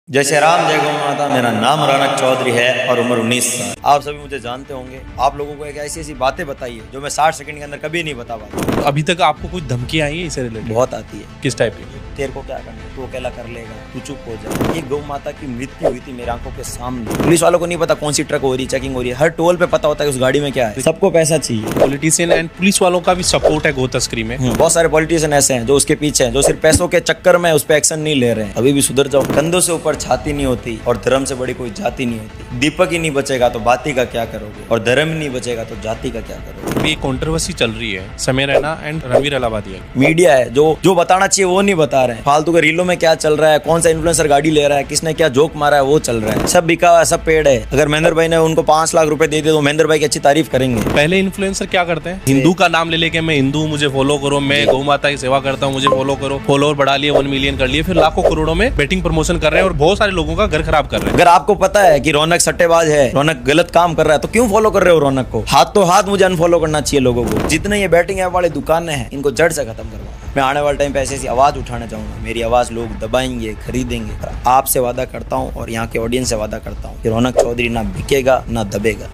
जय श्री राम, जय गौ माता। मेरा नाम रौनक चौधरी है और उम्र 19 साल। आप सभी मुझे जानते होंगे। आप लोगों को एक ऐसी ऐसी बातें बताई है जो मैं 60 सेकंड के अंदर कभी नहीं बता पाता। तो अभी तक आपको कुछ धमकी आई है इससे रिलेटेड? बहुत आती है। किस टाइप की? तेरे को क्या करना, तू अकेला कर लेगा, तू चुप हो जा। एक गौ माता की मृत्यु हुई थी मेरी आंखों के सामने। पुलिस वालों को नहीं पता कौन सी ट्रक हो रही है, चेकिंग हो रही है। हर टोल पे पता होता है उस गाड़ी में क्या है। सबको पैसा चाहिए। पॉलिटिशियन एंड पुलिस वालों का भी सपोर्ट है गो तस्करी में। बहुत सारे पॉलिटिशियन ऐसे हैं जो उसके पीछे हैं, जो सिर्फ पैसों के चक्कर में उस पर एक्शन नहीं ले रहे हैं। अभी भी सुधर जाओ। कंधों से ऊपर छाती नहीं होती और धर्म से बड़ी कोई जाति नहीं होती। दीपक ही नहीं बचेगा तो बाती का क्या करोगे, और धर्म ही नहीं बचेगा तो जाति का क्या करोगे। अभी कंट्रोवर्सी चल रही है समय रैना एंड रणवीर अलाहाबादी। मीडिया है जो बताना चाहिए वो नहीं बता रहे हैं। फालतू के रीलों में क्या चल रहा है, कौन सा इन्फ्लुएंसर गाड़ी ले रहा है, किसने क्या जोक मारा है, वो चल रहा है। सब बिका हुआ है, सब पेड़ है। अगर महेंद्र भाई ने उनको 5 लाख रुपए दे दिए तो महेंद्र भाई की अच्छी तारीफ करेंगे। पहले इन्फ्लुएंसर क्या करते हैं, हिंदू का नाम ले लेके मैं हिंदू, मुझे फॉलो करो, मैं गौ माता की सेवा करता हूँ, मुझे फॉलो करो। फॉलोअर बढ़ा लिए, 1 मिलियन कर लिए, फिर लाखों करोड़ों में बेटिंग प्रमोशन कर रहे हैं और बहुत सारे लोगों का घर खराब कर रहे हैं। अगर आपको पता है कि रौनक सट्टेबाज है, रौनक गलत काम कर रहा है, तो क्यों फॉलो कर रहे हो रौनक को? हाथ तो हाथ मुझे अनफॉलो करना चाहिए लोगों को। जितने ये बैटिंग ऐप वाले दुकानें हैं, इनको जड़ से खत्म करवाओ। मैं आने वाले टाइम पे ऐसी आवाज उठाना चाहूंगा। मेरी आवाज लोग दबाएंगे, खरीदेंगे। और आपसे वादा करता हूँ और यहाँ के ऑडियंस से वादा करता हूँ कि रौनक चौधरी ना बिकेगा ना दबेगा।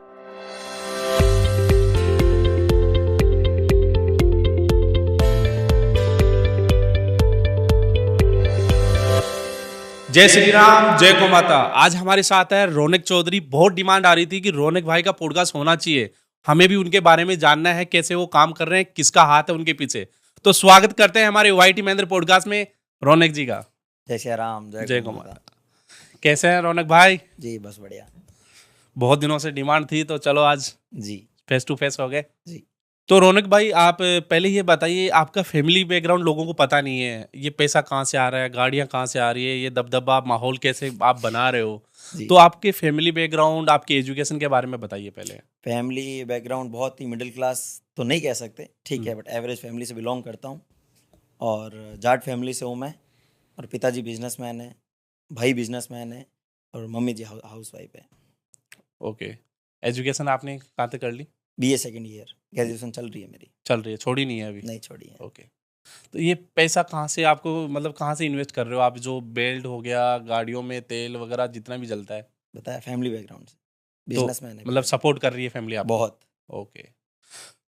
जय श्री राम, जय गौ माता। आज हमारे साथ है रौनक चौधरी। बहुत डिमांड आ रही थी कि रौनक भाई का पॉडकास्ट होना चाहिए, हमें भी उनके बारे में जानना है, कैसे वो काम कर रहे हैं, किसका हाथ है उनके पीछे। तो स्वागत करते हैं हमारे वाईटी महेंद्र पॉडकास्ट में रौनक जी का। जय श्री राम, जय गौ माता। कैसे हैं रौनक भाई? जी बस बढ़िया। बहुत दिनों से डिमांड थी तो चलो आज जी फेस टू फेस हो गए। जी। तो रौनक भाई, आप पहले ये बताइए, आपका फैमिली बैकग्राउंड लोगों को पता नहीं है। ये पैसा कहाँ से आ रहा है, गाड़ियाँ कहाँ से आ रही है, ये दबदबा माहौल कैसे आप बना रहे हो? तो आपके फैमिली बैकग्राउंड, आपके एजुकेशन के बारे में बताइए पहले। फैमिली बैकग्राउंड बहुत ही मिडिल क्लास तो नहीं कह सकते, ठीक है, बट एवरेज फैमिली से बिलोंग करता हूँ। और जाट फैमिली से हूँ मैं। और पिताजी बिजनेसमैन है, भाई बिजनेसमैन है और मम्मी जी हाउस वाइफ है। ओके। एजुकेशन आपने कहाँ तक कर ली? BA सेकेंड ईयर, ग्रेजुएशन चल रही है मेरी। चल रही है, छोड़ी नहीं है अभी? नहीं छोड़ी है। ओके। तो ये पैसा कहाँ से आपको, मतलब कहाँ से इन्वेस्ट कर रहे हो आप? जो बेल्ट हो गया, गाड़ियों में तेल वगैरह जितना भी जलता है। बताया, फैमिली बैकग्राउंड से तो बिजनेसमैन है। मतलब सपोर्ट कर रही है फैमिली आपको? बहुत। ओके।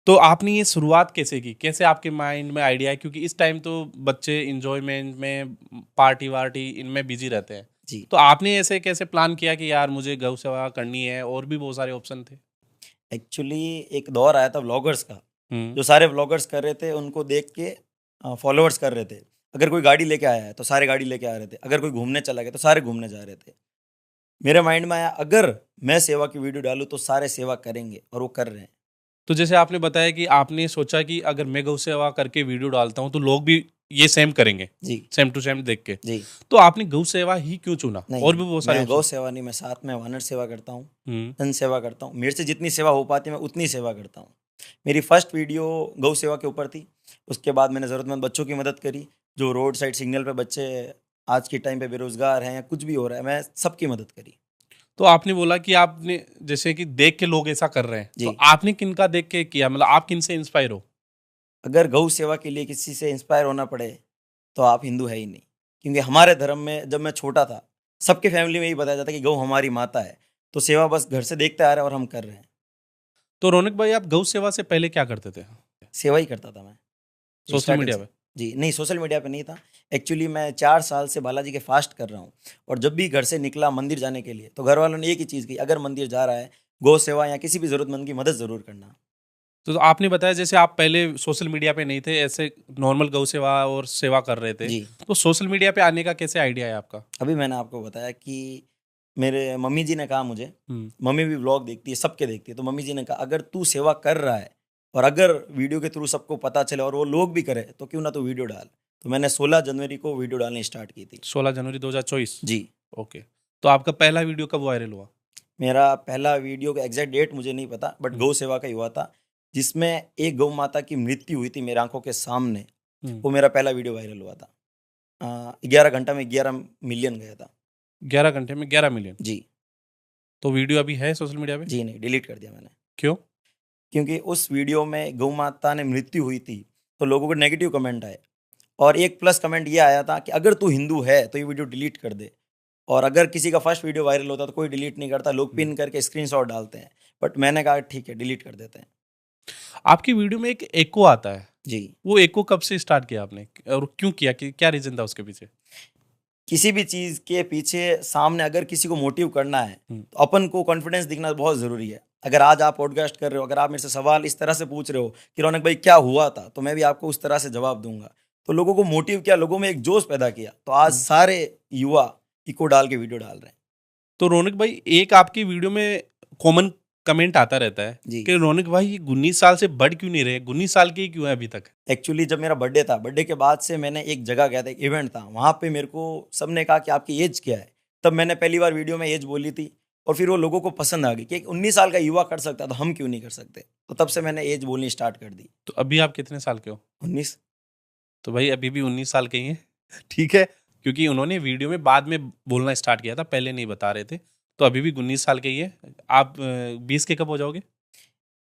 तो आपने ये शुरुआत कैसे की, कैसे आपके माइंड में आइडिया है? क्योंकि इस टाइम तो बच्चे इंजॉयमेंट में, पार्टी वार्टी इनमें बिजी रहते हैं। जी। तो आपने ऐसे कैसे प्लान किया कि यार मुझे गौ सेवा करनी है? और भी बहुत सारे ऑप्शन थे। एक्चुअली एक दौर आया था व्लॉगर्स का, हम्म। जो सारे व्लॉगर्स कर रहे थे उनको देख के फॉलोअर्स कर रहे थे। अगर कोई गाड़ी लेके आया है तो सारे गाड़ी लेके आ रहे थे, अगर कोई घूमने चला गया तो सारे घूमने जा रहे थे। मेरे माइंड में आया, अगर मैं सेवा की वीडियो डालूं तो सारे सेवा करेंगे, और वो कर रहे हैं। तो जैसे आपने बताया कि आपने सोचा कि अगर मैं गौ सेवा करके वीडियो डालता हूँ तो लोग भी ये सेम करेंगे, जी सेम टू सेम देख के। जी। तो आपने गौ सेवा ही क्यों चुना? नहीं, और भी बहुत सारे मैं गौ सेवा नहीं, मैं साथ में वानर सेवा करता हूँ, हम्म। जन सेवा करता हूँ। मेरे से जितनी सेवा हो पाती है मैं उतनी सेवा करता हूँ। मेरी फर्स्ट वीडियो गौ सेवा के ऊपर थी। उसके बाद मैंने ज़रूरतमंद बच्चों की मदद करी, जो रोड साइड सिग्नल पे बच्चे आज के टाइम पे बेरोजगार हैं या कुछ भी हो रहा है, मैं सबकी मदद करी। तो आपने बोला कि आपने जैसे कि देख के लोग ऐसा कर रहे हैं, जी। तो आपने किनका देख के किया? मतलब आप किन से इंस्पायर हो? अगर गौ सेवा के लिए किसी से इंस्पायर होना पड़े तो आप हिंदू है ही नहीं। क्योंकि हमारे धर्म में जब मैं छोटा था, सबके फैमिली में यही बताया जाता है कि गौ हमारी माता है। तो सेवा बस घर से देखते आ रहे हैं और हम कर रहे हैं। तो रौनक भाई, आप गौ सेवा से पहले क्या करते थे? सेवा ही करता था मैं सोशल स्टार्टिंग मीडिया से। पे? जी नहीं, सोशल मीडिया पे नहीं था। एक्चुअली मैं 4 साल से बालाजी के फास्ट कर रहा हूँ। और जब भी घर से निकला मंदिर जाने के लिए, तो घर वालों ने एक ही चीज़ की, अगर मंदिर जा रहा है, गौ सेवा या किसी भी ज़रूरतमंद की मदद ज़रूर करना। तो आपने बताया जैसे आप पहले सोशल मीडिया पे नहीं थे, ऐसे नॉर्मल गौ सेवा और सेवा कर रहे थे। जी। तो सोशल मीडिया पे आने का कैसे आइडिया है आपका? अभी मैंने आपको बताया कि मेरे मम्मी जी ने कहा मुझे, मम्मी भी व्लॉग देखती है, सबके देखती है, तो मम्मी जी ने कहा, अगर तू सेवा कर रहा है और अगर वीडियो के थ्रू सबको पता चले और वो लोग भी करे, तो क्यों ना तू वीडियो डाल। तो मैंने 16 जनवरी को वीडियो डालनी स्टार्ट की थी। 16 जनवरी 2024? जी। ओके। तो आपका पहला वीडियो कब वायरल हुआ? मेरा पहला वीडियो का एग्जैक्ट डेट मुझे नहीं पता, बट गौ सेवा का ही हुआ था, जिसमें एक गौ माता की मृत्यु हुई थी मेरे आंखों के सामने। वो मेरा पहला वीडियो वायरल हुआ था। 11 घंटा में 11 मिलियन गया था। 11 घंटे में 11 मिलियन? जी। तो वीडियो अभी है सोशल मीडिया पे? जी नहीं, डिलीट कर दिया मैंने। क्यों? क्योंकि उस वीडियो में गौ माता ने मृत्यु हुई थी, तो लोगों को नेगेटिव कमेंट आए। और एक प्लस कमेंट ये आया था कि अगर तू हिंदू है तो ये वीडियो डिलीट कर दे। और अगर किसी का फर्स्ट वीडियो वायरल होता है तो कोई डिलीट नहीं करता, लोग पिन करके स्क्रीनशॉट डालते हैं, बट मैंने कहा ठीक है डिलीट कर देते हैं। आपकी वीडियो में एक एको आता है, जी, वो एको कब से स्टार्ट किया आपने और क्यों किया, कि क्या रीजन था उसके पीछे? किसी भी चीज़ के पीछे सामने अगर किसी को मोटिव करना है तो अपन को कॉन्फिडेंस दिखना बहुत ज़रूरी है। अगर आज आप पॉडकास्ट कर रहे हो, अगर आप मेरे से सवाल इस तरह से पूछ रहे हो कि रौनक भाई क्या हुआ था, तो मैं भी आपको उस तरह से जवाब दूंगा। तो लोगों को मोटिव किया, लोगों में एक जोश पैदा किया, तो आज सारे युवा इको डाल के वीडियो डाल रहे हैं। तो रौनक भाई, एक आपकी वीडियो में कॉमन कमेंट आता रहता है जी। कि रौनक भाई ये 19 साल से बढ़ क्यों नहीं रहे, 19 साल के ही क्यों है अभी तक? एक्चुअली जब मेरा बर्थडे था, बर्थडे के बाद से मैंने एक जगह गया था, एक इवेंट था, वहाँ पे मेरे को सबने कहा कि आपकी एज क्या है। तब मैंने पहली बार वीडियो में एज बोली थी और फिर वो लोगों को पसंद आ गई कि एक 19 साल का युवा कर सकता है तो हम क्यों नहीं कर सकते। तो तब से मैंने एज बोलनी स्टार्ट कर दी। तो अभी आप कितने साल के हो? 19। तो भाई अभी भी 19 साल के ही हैं। ठीक है, क्योंकि उन्होंने वीडियो में बाद में बोलना स्टार्ट किया था, पहले नहीं बता रहे थे। तो अभी भी 19 साल के ही है। आप 20 के कब हो जाओगे?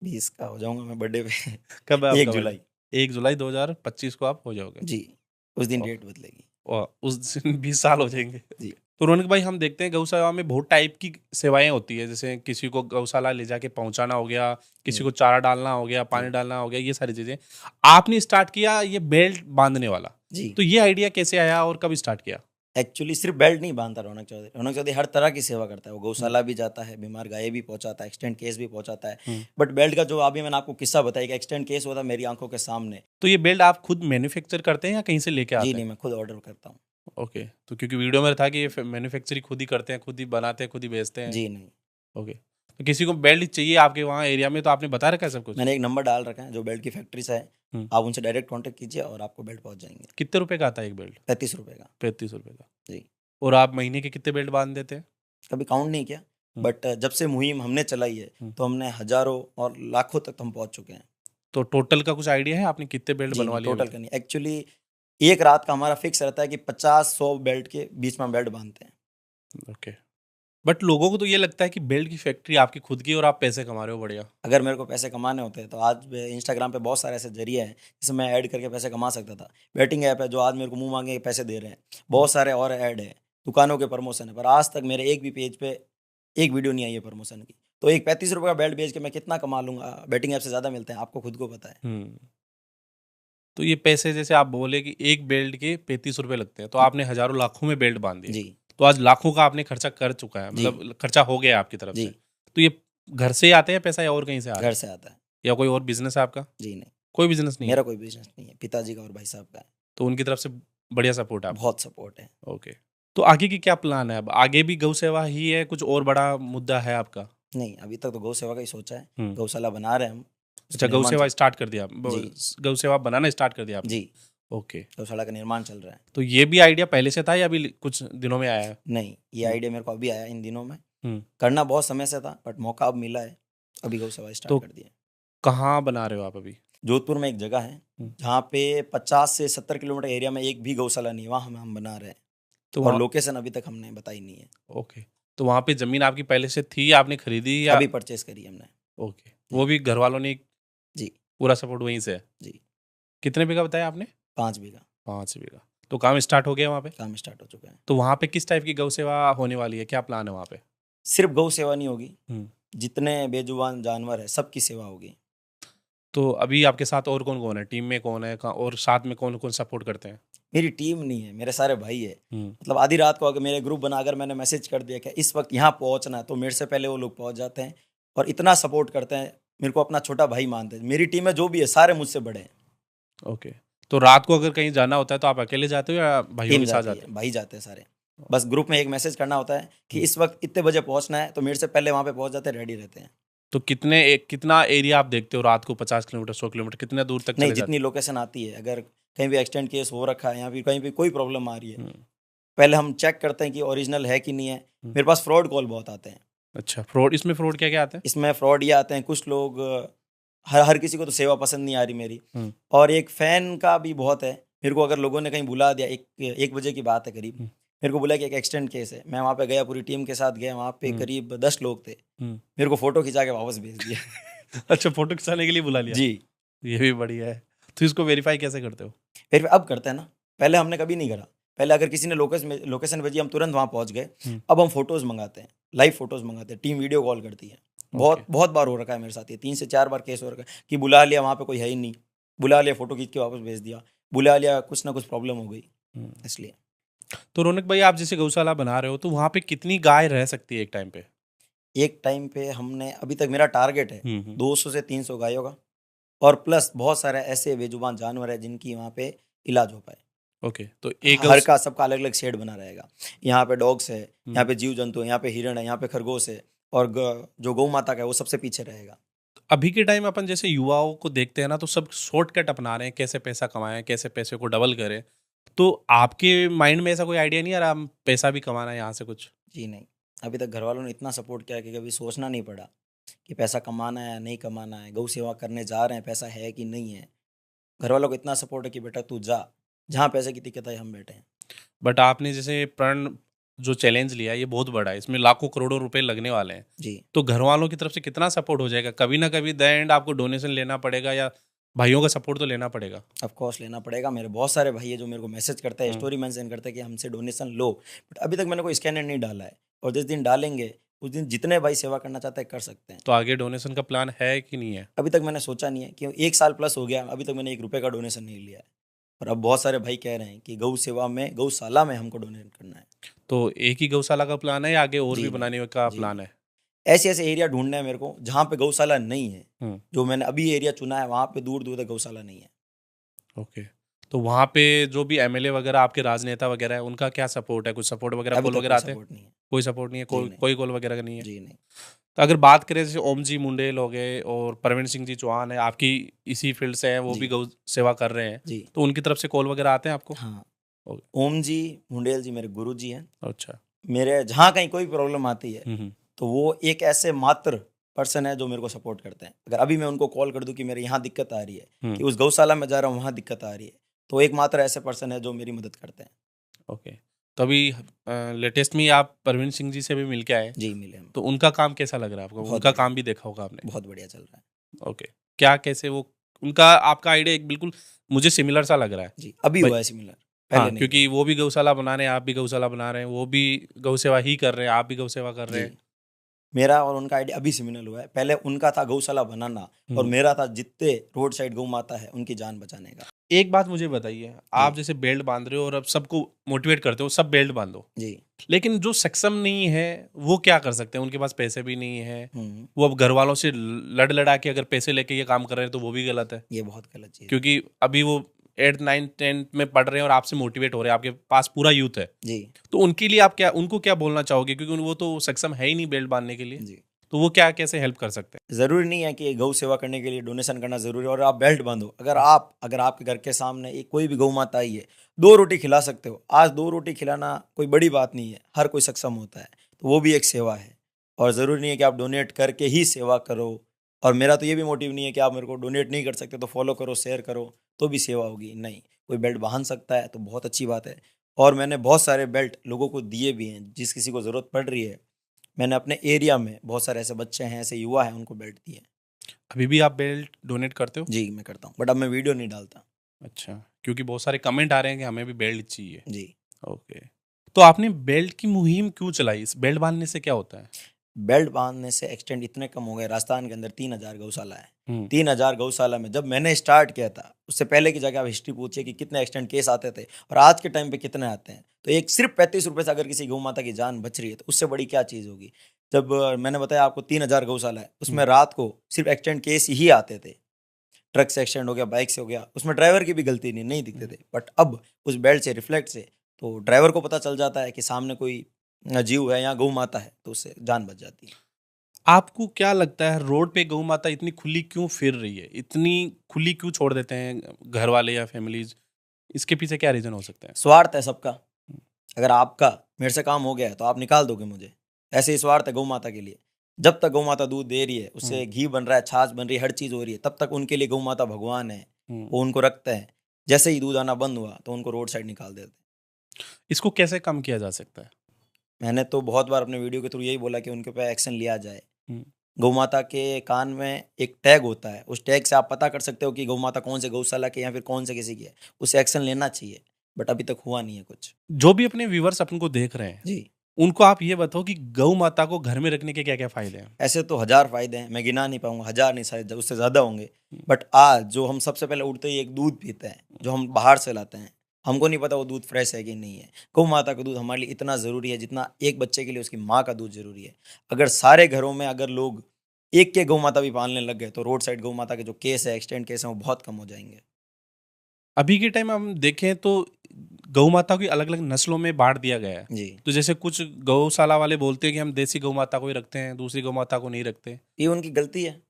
20 का हो जाऊंगा मैं बर्थडे पे। कब है आपका 1 birthday? जुलाई। 1 जुलाई 2025 को आप हो जाओगे। जी, उस दिन और- डेट बदलेगी। और उस दिन 20 साल हो जाएंगे। जी। तो रौनक भाई, हम देखते हैं गौशाला में बहुत टाइप की सेवाएं होती है, जैसे किसी को गौशाला ले जाके पहुंचाना हो गया, किसी को चारा डालना हो गया, पानी डालना हो गया, ये सारी चीजें आपने स्टार्ट किया, ये बेल्ट बांधने वाला। जी। तो ये आइडिया कैसे आया और कब स्टार्ट किया? एक्चुअली सिर्फ बेल्ट नहीं बांधता रौनक चौधरी। रौनक चौधरी हर तरह की सेवा करता है। वो गौशाला भी जाता है, बीमार गाय भी पहुंचाता है, एक्सटेंड केस भी पहुंचाता है। बट बेल्ट का जो अभी मैंने आपको किस्सा बताया कि एक्सटेंड केस हुआ था मेरी आंखों के सामने। तो ये बेल्ट आप खुद मैन्युफैक्चर करते हैं या कहीं से लेके आते जी हैं? नहीं, मैं खुद ऑर्डर करता हूँ। ओके, तो क्योंकि वीडियो में था कि ये मैन्युफैक्चरिंग खुद ही करते हैं, खुद ही बनाते हैं, खुद ही बेचते हैं। जी नहीं, ओके, तो किसी को बेल्ट चाहिए आपके वहाँ एरिया में तो आपने बता रखा है सब कुछ? मैंने एक नंबर डाल रखा है जो बेल्ट की फैक्ट्री से है। हम्म। आप उनसे डायरेक्ट कांटेक्ट कीजिए और आपको बेल्ट पहुंच जाएंगे। कितने रुपए का आता है एक बेल्ट? 35 रुपये का। 35 रुपए का। जी। और आप महीने के कितने बेल्ट बांध देते हैं? कभी काउंट नहीं किया, बट जब से मुहिम हमने चलाई है तो हमने हजारों और लाखों तक हम पहुंच चुके हैं। तो टोटल का कुछ आइडिया है आपने कितने बेल्ट जी बनवा नहीं, लिए? टोटल का नहीं। एक्चुअली एक रात का हमारा फिक्स रहता है कि 50-100 बेल्ट के बीच में हम बेल्ट बांधते हैं। ओके, बट लोगों को तो ये लगता है कि बेल्ट की फैक्ट्री आपकी खुद की और आप पैसे कमा रहे हो बढ़िया। अगर मेरे को पैसे कमाने होते हैं तो आज इंस्टाग्राम पे बहुत सारे ऐसे जरिए हैं जिसमें मैं ऐड करके पैसे कमा सकता था। बैटिंग ऐप है जो आज मेरे को मुंह मांगे पैसे दे रहे हैं। बहुत सारे और ऐड है, दुकानों के प्रमोशन है, पर आज तक मेरे एक भी पेज पे एक वीडियो नहीं आई है प्रमोशन की। तो एक 35 रुपये का बेल्ट बेच के मैं कितना कमा लूंगा? बैटिंग ऐप से ज़्यादा मिलते हैं, आपको खुद को पता है। तो ये पैसे, जैसे आप बोले कि एक बेल्ट के 35 रुपए लगते हैं, तो आपने हजारों लाखों में बेल्ट बांध दिए। जी। तो आज लाखों का आपने खर्चा कर चुका है, मतलब खर्चा हो गया आपकी तरफ जी। से। तो ये घर से ही आते हैं पैसा या और कहीं से आ रहा घर है? से आता है। या कोई और बिजनेस है आपका? जी नहीं, कोई बिजनेस नहीं है? मेरा कोई बिजनेस नहीं है, पिताजी का और भाई साहब का है। तो उनकी तरफ से बढ़िया सपोर्ट है आपको? बहुत सपोर्ट है। ओके, तो आगे की क्या प्लान है? अब आगे भी गौ सेवा ही है, कुछ और बड़ा मुद्दा है आपका? नहीं, अभी तक तो गौ सेवा का ही सोचा है। हम्म। गौशाला बना रहे हैं हम। अच्छा, गौ निर्माण सेवा चल- स्टार्ट कर दिया आप? जी। गौ सेवा बनाना स्टार्ट कर दिया आपने? जी, ओके, गौशाला का निर्माण चल रहा है। तो ये भी आइडिया पहले से था या अभी कुछ दिनों में आया है? नहीं, ये आइडिया मेरे को अभी आया इन दिनों में। हम्म। करना बहुत समय से था बट मौका अब मिला है, अभी गौ सेवा तो स्टार्ट कर दिया। कहाँ बना रहे हो आप अभी? जोधपुर में एक जगह है जहाँ पे 50 से 70 किलोमीटर एरिया में एक भी गौशाला नहीं है, वहाँ हम बना रहे हैं। तो और वहाँ, लोकेशन अभी तक हमने बताई नहीं है। ओके, तो वहाँ पे जमीन आपकी पहले से थी या आपने खरीदी या? अभी परचेस करी हमने। ओके, वो भी घर वालों ने जी। पूरा सपोर्ट वहीं से है? जी। कितने बीघा बताया आपने? 5 बीघा 5 बीघा। तो काम स्टार्ट हो गया वहाँ पे? काम स्टार्ट हो चुका है। तो वहाँ पे किस टाइप की गौ सेवा होने वाली है, क्या प्लान है वहाँ पे? सिर्फ गौ सेवा नहीं होगी, हम्म। जितने बेजुबान जानवर है सबकी सेवा होगी। तो अभी आपके साथ और कौन कौन है, टीम में कौन है, और साथ में कौन कौन सपोर्ट करते हैं? मेरी टीम नहीं है, मेरे सारे भाई है। मतलब आधी रात को अगर मेरे ग्रुप बना, अगर मैंने मैसेज कर दिया कि इस वक्त यहाँ पहुँचना है, तो मेरे से पहले वो लोग पहुँच जाते हैं और इतना सपोर्ट करते हैं, मेरे को अपना छोटा भाई मानते हैं। मेरी टीम में जो भी है सारे मुझसे बड़े हैं। ओके, तो रात को अगर कहीं जाना होता है तो आप अकेले जाते हो या भाइयों टीम के साथ जाती जाते है, हो? भाई जाते हैं सारे। बस ग्रुप में एक मैसेज करना होता है कि इस वक्त इतने बजे पहुँचना है, तो मेरे से पहले वहाँ पे पहुँच जाते हैं, रेडी रहते हैं। तो कितना एरिया आप देखते हो रात को? 50 किलोमीटर, 100 किलोमीटर, कितने दूर तक नहीं, चले जाते जितनी लोकेशन आती है, अगर कहीं भी एक्सटेंड केस हो रखा है या फिर कहीं भी कोई प्रॉब्लम आ रही है, पहले हम चेक करते हैं कि ओरिजिनल है कि नहीं है। मेरे पास फ्रॉड कॉल बहुत आते हैं। अच्छा, फ्रॉड, इसमें फ्रॉड क्या क्या आते हैं? इसमें फ्रॉड ये आते हैं, कुछ लोग हर किसी को तो सेवा पसंद नहीं आ रही मेरी, और एक फ़ैन का भी बहुत है। मेरे को अगर लोगों ने कहीं बुला दिया, 1 बजे की बात है करीब, मेरे को बोला कि एक एक्सटेंड केस है, मैं वहाँ पे गया, पूरी टीम के साथ गया, वहाँ पे करीब 10 लोग थे, मेरे को फ़ोटो खिंचा के वापस भेज दिया। अच्छा, फोटो खिंचाने के लिए बुला लिया? जी। ये भी बढ़िया है। तो इसको वेरीफाई कैसे करते हो? फिर अब करते हैं ना, पहले हमने कभी नहीं करा। पहले अगर किसी ने लोकेशन भेजी हम तुरंत वहाँ पहुँच गए। अब हम फोटोज मंगाते हैं, लाइव फोटोज मंगाते हैं, टीम वीडियो कॉल करती है। बहुत बहुत बार हो रखा है मेरे साथ, ये 3 से 4 बार केस हो रखा है कि बुला लिया, वहाँ पे कोई है ही नहीं, बुला लिया, फोटो खींच के वापस भेज दिया, बुला लिया, कुछ ना कुछ प्रॉब्लम हो गई, इसलिए। तो रौनक भाई, आप जैसे गौशाला बना रहे हो तो वहाँ पे कितनी गाय रह सकती है एक टाइम पे? एक टाइम पे हमने, अभी तक मेरा टारगेट है 200 से 300 गायों का, और प्लस बहुत सारे ऐसे बेजुबान जानवर है जिनकी वहाँ पे इलाज हो पाए। ओके, तो एक हर का सबका अलग अलग शेड बना रहेगा। यहाँ पे डॉग्स है, यहाँ पे जीव जंतु है, यहाँ पे हिरण है, यहाँ पे खरगोश है, और जो गौ माता का है वो सबसे पीछे रहेगा। अभी के टाइम अपन जैसे युवाओं को देखते हैं ना, तो सब शॉर्टकट अपना रहे हैं, कैसे पैसा कमाएं, कैसे पैसे को डबल करें। तो आपके माइंड में ऐसा कोई आइडिया नहीं आ रहा, हम पैसा भी कमाना है यहाँ से कुछ? जी नहीं, अभी तक घर वालों ने इतना सपोर्ट किया कि कभी सोचना नहीं पड़ा कि पैसा कमाना है या नहीं कमाना है, गौ सेवा करने जा रहे हैं, पैसा है कि नहीं है। घर वालों को इतना सपोर्ट है कि बेटा तू जा, जहाँ पैसे की दिक्कत है हम बैठे हैं। बट आपने जैसे प्रण जो चैलेंज लिया है, ये बहुत बड़ा है, इसमें लाखों करोड़ों रुपए लगने वाले हैं। जी। तो घर वालों की तरफ से कितना सपोर्ट हो जाएगा? कभी ना कभी द एंड आपको डोनेशन लेना पड़ेगा, या भाइयों का सपोर्ट तो लेना पड़ेगा? ऑफ कोर्स लेना पड़ेगा। मेरे बहुत सारे भाई है जो मेरे को मैसेज करते हैं, स्टोरी मेंशन करते हैं कि हमसे डोनेशन लो, बट अभी तक मैंने कोई स्कैनर नहीं डाला है, और जिस दिन डालेंगे उस दिन जितने भाई सेवा करना चाहते हैं कर सकते हैं। तो आगे डोनेशन का प्लान है कि नहीं है? अभी तक मैंने सोचा नहीं है, कि 1 साल प्लस हो गया, अभी तक मैंने 1 रुपये का डोनेशन नहीं लिया है। और अब बहुत सारे भाई कह रहे हैं कि गौ सेवा में, गौशाला में हमको डोनेट करना है। तो एक ही गौशाला का प्लान है या आगे और जी भी नहीं, बनाने का जी प्लान नहीं। है? ऐसे ऐसे एरिया ढूंढना है मेरे को जहाँ पे गौशाला नहीं है। हम्म, जो मैंने अभी एरिया चुना है वहाँ पे दूर दूर तक गौशाला नहीं है। ओके। तो वहाँ पे जो भी एमएलए वगैरह, आपके राजनेता वगैरह है, उनका क्या सपोर्ट है? कुछ सपोर्ट वगैरह, अभी कॉल तक वगैरह कोई आते हैं? सपोर्ट नहीं है। कोई सपोर्ट नहीं है, जी कोई नहीं, कोई कॉल वगैरह का नहीं है? जी नहीं। तो अगर बात करें जैसे ओम जी मुंडेल हो गए और प्रवीण सिंह जी चौहान है, आपकी इसी फील्ड से हैं, वो भी जी गौ सेवा कर रहे हैं, जी तो उनकी तरफ से कॉल वगैरह आते हैं आपको? हाँ, ओके, ओम जी मुंडेल जी मेरे गुरु जी हैं। अच्छा। मेरे जहाँ कहीं कोई प्रॉब्लम आती है हम्म, तो वो एक ऐसे मात्र पर्सन है जो मेरे को सपोर्ट करते हैं। अगर अभी मैं उनको कॉल कर दूं कि मेरे यहाँ दिक्कत आ रही है, हम्म, कि उस गौशाला में जा रहा हूँ वहाँ दिक्कत आ रही है, तो एक मात्र ऐसे पर्सन है जो मेरी मदद करते हैं। ओके। तो अभी लेटेस्ट में आप प्रवीण सिंह जी से भी मिल के आए, जी मिले हम। तो उनका काम कैसा लग रहा है आपको? बहुत उनका बढ़िया। काम भी देखा होगा आपने? बहुत बढ़िया चल रहा है। ओके। क्या, कैसे वो, उनका आपका आइडिया एक बिल्कुल मुझे सिमिलर सा लग रहा है। जी अभी भाई- हुआ है सिमिलर, पहले हाँ, नहीं क्योंकि वो भी गौशाला बना रहे हैं, आप भी गौशाला बना रहे हैं, वो भी गौ सेवा ही कर रहे हैं, आप भी गौ सेवा कर हुआ। रहे जी हैं। मेरा और उनका आइडिया अभी सिमिलर हुआ है। पहले उनका था गौशाला बनाना, और हम्म। मेरा था जितने रोड साइड गौ माता है उनकी जान बचाने का। एक बात मुझे बताइए, आप जैसे बेल्ट बांध रहे हो और अब सबको मोटिवेट करते हो, सब बेल्ट बांधो, जी। लेकिन जो सक्षम नहीं है वो क्या कर सकते हैं? उनके पास पैसे भी नहीं है, हम्म, वो अब घर वालों से लड़ लड़ा के अगर पैसे लेके ये काम कर रहे हैं तो वो भी गलत है। ये बहुत गलत चीज़ है। क्योंकि अभी वो 8th 9th 10th में पढ़ रहे हैं और आपसे मोटिवेट हो रहे हैं, आपके पास पूरा यूथ है, जी तो उनके लिए आप क्या, उनको क्या बोलना चाहोगे? क्योंकि वो तो सक्षम है ही नहीं बेल्ट बांधने के लिए, जी। तो वो क्या, कैसे हेल्प कर सकते हैं? ज़रूरी नहीं है कि गौ सेवा करने के लिए डोनेशन करना ज़रूरी है और आप बेल्ट बांधो। अगर आपके घर के सामने एक कोई भी गौ माता आई है, 2 रोटी खिला सकते हो। आज 2 रोटी खिलाना कोई बड़ी बात नहीं है, हर कोई सक्षम होता है, तो वो भी एक सेवा है। और ज़रूरी नहीं है कि आप डोनेट करके ही सेवा करो। और मेरा तो ये भी मोटिव नहीं है कि आप मेरे को डोनेट नहीं कर सकते तो फॉलो करो, शेयर करो तो भी सेवा होगी। नहीं, कोई बेल्ट बांध सकता है तो बहुत अच्छी बात है। और मैंने बहुत सारे बेल्ट लोगों को दिए भी हैं, जिस किसी को ज़रूरत पड़ रही है। मैंने अपने एरिया में बहुत सारे ऐसे बच्चे हैं, ऐसे युवा हैं, उनको बेल्ट दिए। अभी भी आप बेल्ट डोनेट करते हो? जी मैं करता हूँ, बट अब मैं वीडियो नहीं डालता। अच्छा, क्योंकि बहुत सारे कमेंट आ रहे हैं कि हमें भी बेल्ट चाहिए। जी। ओके। तो आपने बेल्ट की मुहिम क्यों चलाई? इस बेल्ट बांधने से क्या होता है? बेल्ट बांधने से एक्सटेंड इतने कम हो गए। राजस्थान के अंदर 3000 गौशाला है। हम्म, 3000 गौशाला में जब मैंने स्टार्ट किया था, उससे पहले की जगह आप हिस्ट्री पूछिए कि कितने एक्सटेंड केस आते थे और आज के टाइम पे कितने आते हैं। तो एक सिर्फ 35 रुपये से अगर किसी गौ माता की जान बच रही है तो उससे बड़ी क्या चीज़ होगी। जब मैंने बताया आपको 3000 गौशाला है, उसमें रात को सिर्फ एक्सटेंड केस ही आते थे। ट्रक से एक्सीडेंट हो गया, बाइक से हो गया, उसमें ड्राइवर की भी गलती नहीं दिखते थे। बट अब उस बेल्ट से, रिफ्लेक्ट से, तो ड्राइवर को पता चल जाता है कि सामने कोई जीव है या गौ माता है, तो उससे जान बच जाती है। आपको क्या लगता है रोड पे गौ माता इतनी खुली क्यों फिर रही है? इतनी खुली क्यों छोड़ देते हैं घर वाले या फैमिलीज? इसके पीछे क्या रीजन हो सकता है? स्वार्थ है सबका। अगर आपका मेरे से काम हो गया है तो आप निकाल दोगे मुझे, ऐसे ही स्वार्थ है गौ माता के लिए। जब तक गौ माता दूध दे रही है, उससे घी बन रहा है, छाछ बन रही है, हर चीज़ हो रही है, तब तक उनके लिए गौ माता भगवान है। वो उनको रखते हैं। जैसे ही दूध आना बंद हुआ तो उनको रोड साइड निकाल देते हैं। इसको कैसे कम किया जा सकता है? मैंने तो बहुत बार अपने वीडियो के थ्रू यही बोला कि उनके ऊपर एक्शन लिया जाए। हम्म, गौ माता के कान में एक टैग होता है, उस टैग से आप पता कर सकते हो कि गौ माता कौन से गौशाला की या फिर कौन से किसी की है। उसे एक्शन लेना चाहिए। बट अभी तक हुआ नहीं है कुछ। जो भी अपने व्यूवर्स अपन को देख रहे हैं जी, उनको आप ये बताओ कि गौ माता को घर में रखने के क्या क्या फायदे हैं। ऐसे तो 1000 फायदे हैं, मैं गिना नहीं पाऊंगा, 1000 नहीं, शायद उससे ज़्यादा होंगे। बट आज जो हम सबसे पहले उठते ही एक दूध पीते हैं, जो हम बाहर से लाते हैं, हमको नहीं पता वो दूध फ्रेश है कि नहीं है। गौ माता का दूध हमारे लिए इतना ज़रूरी है जितना एक बच्चे के लिए उसकी माँ का दूध ज़रूरी है। अगर सारे घरों में अगर लोग एक गौ माता भी पालने लग गए तो रोड साइड गौ माता के जो केस है, एक्सटेंड केस हैं, वो बहुत कम हो जाएंगे। अभी के टाइम हम देखें तो गौ माता की अलग अलग नस्लों में बांट दिया गया है। जी, तो जैसे कुछ गौशाला वाले बोलते हैं कि हम देसी गौ माता को ही रखते हैं, दूसरी गौ माता को नहीं रखते। ये उनकी गलती है।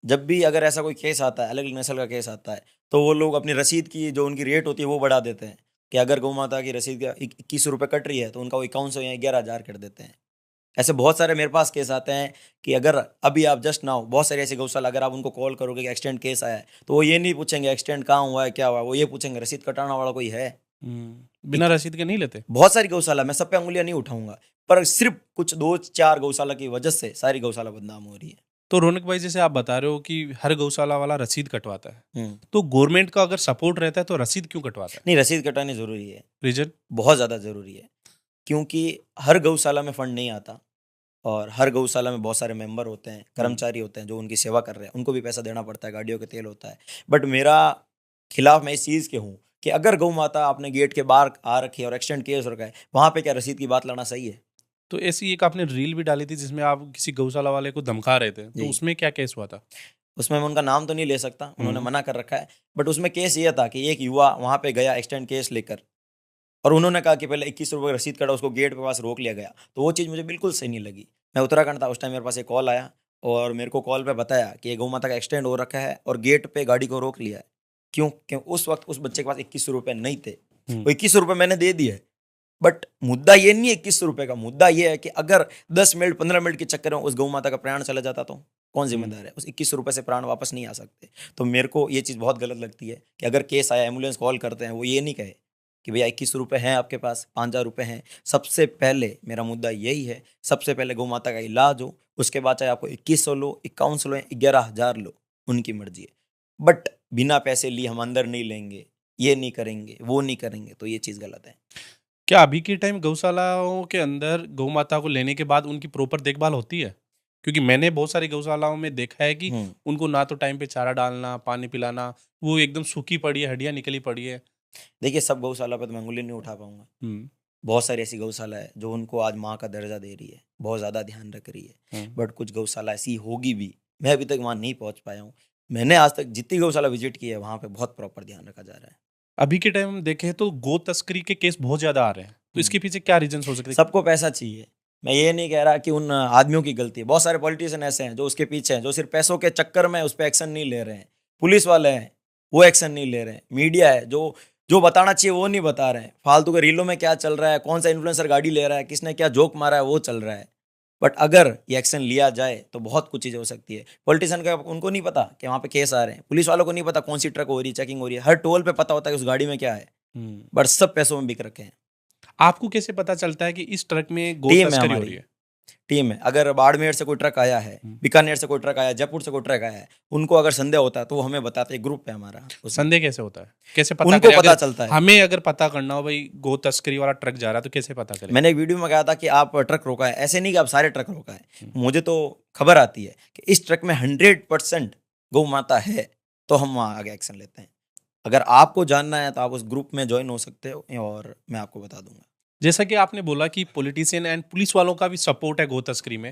जब भी अगर ऐसा कोई केस आता है, अलग अलग नस्ल का केस आता है, तो वो लोग अपनी रसीद की जो उनकी रेट होती है वो बढ़ा देते हैं कि अगर गौ माता की रसीद का 21 रुपये कट रही है तो उनका वो 5100 या 11,000 कर देते हैं। ऐसे बहुत सारे मेरे पास केस आते हैं कि अगर अभी आप जस्ट नाउ बहुत सारे ऐसे गौशाला अगर आप उनको कॉल करोगे कि एक्सटेंड केस आया है, तो वो ये नहीं पूछेंगे एक्सटेंड कहाँ हुआ है, क्या हुआ है, वो ये पूछेंगे रसीद कटाने वाला कोई है। बिना रसीद के नहीं लेते। बहुत सारी गौशाला, मैं सब पे उंगलियां नहीं उठाऊंगा, पर सिर्फ कुछ 2-4 गौशाला की वजह से सारी गौशाला बदनाम हो रही है। तो रौनक भाई जैसे आप बता रहे हो कि हर गौशाला वाला रसीद कटवाता है, हम्म। तो गवर्नमेंट का अगर सपोर्ट रहता है तो रसीद क्यों कटवाता है? नहीं, रसीद कटानी जरूरी है, रीजन? बहुत ज़्यादा ज़रूरी है, क्योंकि हर गौशाला में फंड नहीं आता और हर गौशाला में बहुत सारे मेंबर होते हैं, कर्मचारी होते हैं जो उनकी सेवा कर रहे हैं, उनको भी पैसा देना पड़ता है, गाड़ियों के तेल होता है। बट मेरा खिलाफ मैं इस चीज़ के हूँ कि अगर गौ माता आपने गेट के बाहर आ रखी है और एक्सटेंड केस रखा है, वहाँ पे क्या रसीद की बात लाना सही है? तो ऐसी एक आपने रील भी डाली थी जिसमें आप किसी गौशाला वाले को धमका रहे थे, तो जी। उसमें क्या केस हुआ था? उसमें मैं उनका नाम तो नहीं ले सकता, उन्होंने मना कर रखा है। बट उसमें केस ये था कि एक युवा वहाँ पे गया एक्सटेंड केस लेकर और उन्होंने कहा कि पहले 21 रुपये रसीद कटा, उसको गेट के पास रोक लिया गया। तो वो चीज़ मुझे बिल्कुल सही नहीं लगी। मैं उत्तराखंड था उस टाइम, मेरे पास एक कॉल आया और मेरे को कॉल पे बताया कि ये गौ माता का एक्सटेंड हो रखा है और गेट पे गाड़ी को रोक लिया है। क्यों उस वक्त उस बच्चे के पास 21 रुपये नहीं थे, वो 21 रुपये मैंने दे दिए। बट मुद्दा ये नहीं है 21 रुपये का, मुद्दा ये है कि अगर 10 मिनट 15 मिनट के चक्कर में उस गौ माता का प्राण चला जाता तो कौन जिम्मेदार है? उस 21 रुपये से प्राण वापस नहीं आ सकते। तो मेरे को ये चीज़ बहुत गलत लगती है कि अगर केस आया, एम्बुलेंस कॉल करते हैं, वो ये नहीं कहे कि भैया 21 रुपये हैं आपके पास, 5,000 रुपये हैं। सबसे पहले मेरा मुद्दा यही है, सबसे पहले गौ माता का इलाज हो, उसके बाद चाहे आपको 2100 लो, 5100 लो, 11,000 लो, उनकी मर्जी है। बट बिना पैसे लिए हम अंदर नहीं लेंगे, ये नहीं करेंगे, वो नहीं करेंगे, तो ये चीज़ गलत है। क्या अभी के टाइम गौशालाओं के अंदर गौ माता को लेने के बाद उनकी प्रॉपर देखभाल होती है? क्योंकि मैंने बहुत सारी गौशालाओं में देखा है कि उनको ना तो टाइम पे चारा डालना, पानी पिलाना, वो एकदम सूखी पड़ी है, हड्डियां निकली पड़ी है। देखिए, सब गौशाला पे तो मैं उंगली नहीं उठा पाऊंगा। बहुत सारी ऐसी गौशाला है जो उनको आज माँ का दर्जा दे रही है, बहुत ज़्यादा ध्यान रख रही है। बट कुछ गौशाला ऐसी होगी भी, मैं अभी तक वहाँ नहीं पहुँच पाया हूँ। मैंने आज तक जितनी गौशाला विजिट की है वहाँ पे बहुत प्रॉपर ध्यान रखा जा रहा है। अभी के टाइम हम देखें तो गो तस्करी के केस बहुत ज्यादा आ रहे हैं, तो इसके पीछे क्या रीजन हो सकते हैं? सबको पैसा चाहिए। मैं ये नहीं कह रहा कि उन आदमियों की गलती है, बहुत सारे पॉलिटिशियन ऐसे हैं जो उसके पीछे हैं, जो सिर्फ पैसों के चक्कर में उस पर एक्शन नहीं ले रहे हैं। पुलिस वाले हैं, वो एक्शन नहीं ले रहे हैं। मीडिया है जो जो बताना चाहिए वो नहीं बता रहे हैं। फालतू के रीलों में क्या चल रहा है, कौन सा इन्फ्लुएंसर गाड़ी ले रहा है, किसने क्या जोक मारा है, वो चल रहा है। बट अगर ये एक्शन लिया जाए तो बहुत कुछ चीज़ें हो सकती है। पॉलिटिशियन का उनको नहीं पता कि वहाँ पे केस आ रहे हैं, पुलिस वालों को नहीं पता कौन सी ट्रक हो रही है, चेकिंग हो रही है। हर टोल पे पता होता है कि उस गाड़ी में क्या है, बट सब पैसों में बिक रखे हैं। आपको कैसे पता चलता है कि इस ट्रक में गो टीम है तस्करी हो हमारी, रही है? टीम है। अगर बाड़मेर से कोई ट्रक आया है, बीकानेर से कोई ट्रक आया है, जयपुर से कोई ट्रक आया है, उनको अगर संदेह होता है तो वो हमें बताते हैं। ग्रुप है हमारा, उसमें संदेह कैसे होता है? कैसे पता उनको करें? पता अगर चलता है। हमें अगर पता करना हो भाई गो तस्करी वाला ट्रक जा रहा है तो कैसे पता करें? मैंने एक वीडियो में कहा था कि आप ट्रक रोका है, ऐसे नहीं कि आप सारे ट्रक रोका है। मुझे तो खबर आती है कि इस ट्रक में 100% गौ माता है, तो हम वहाँ आगे एक्शन लेते हैं। अगर आपको जानना है तो आप उस ग्रुप में ज्वाइन हो सकते हो और मैं आपको बता दूंगा। जैसा कि आपने बोला कि पॉलिटिशियन एंड पुलिस वालों का भी सपोर्ट है गो तस्करी में,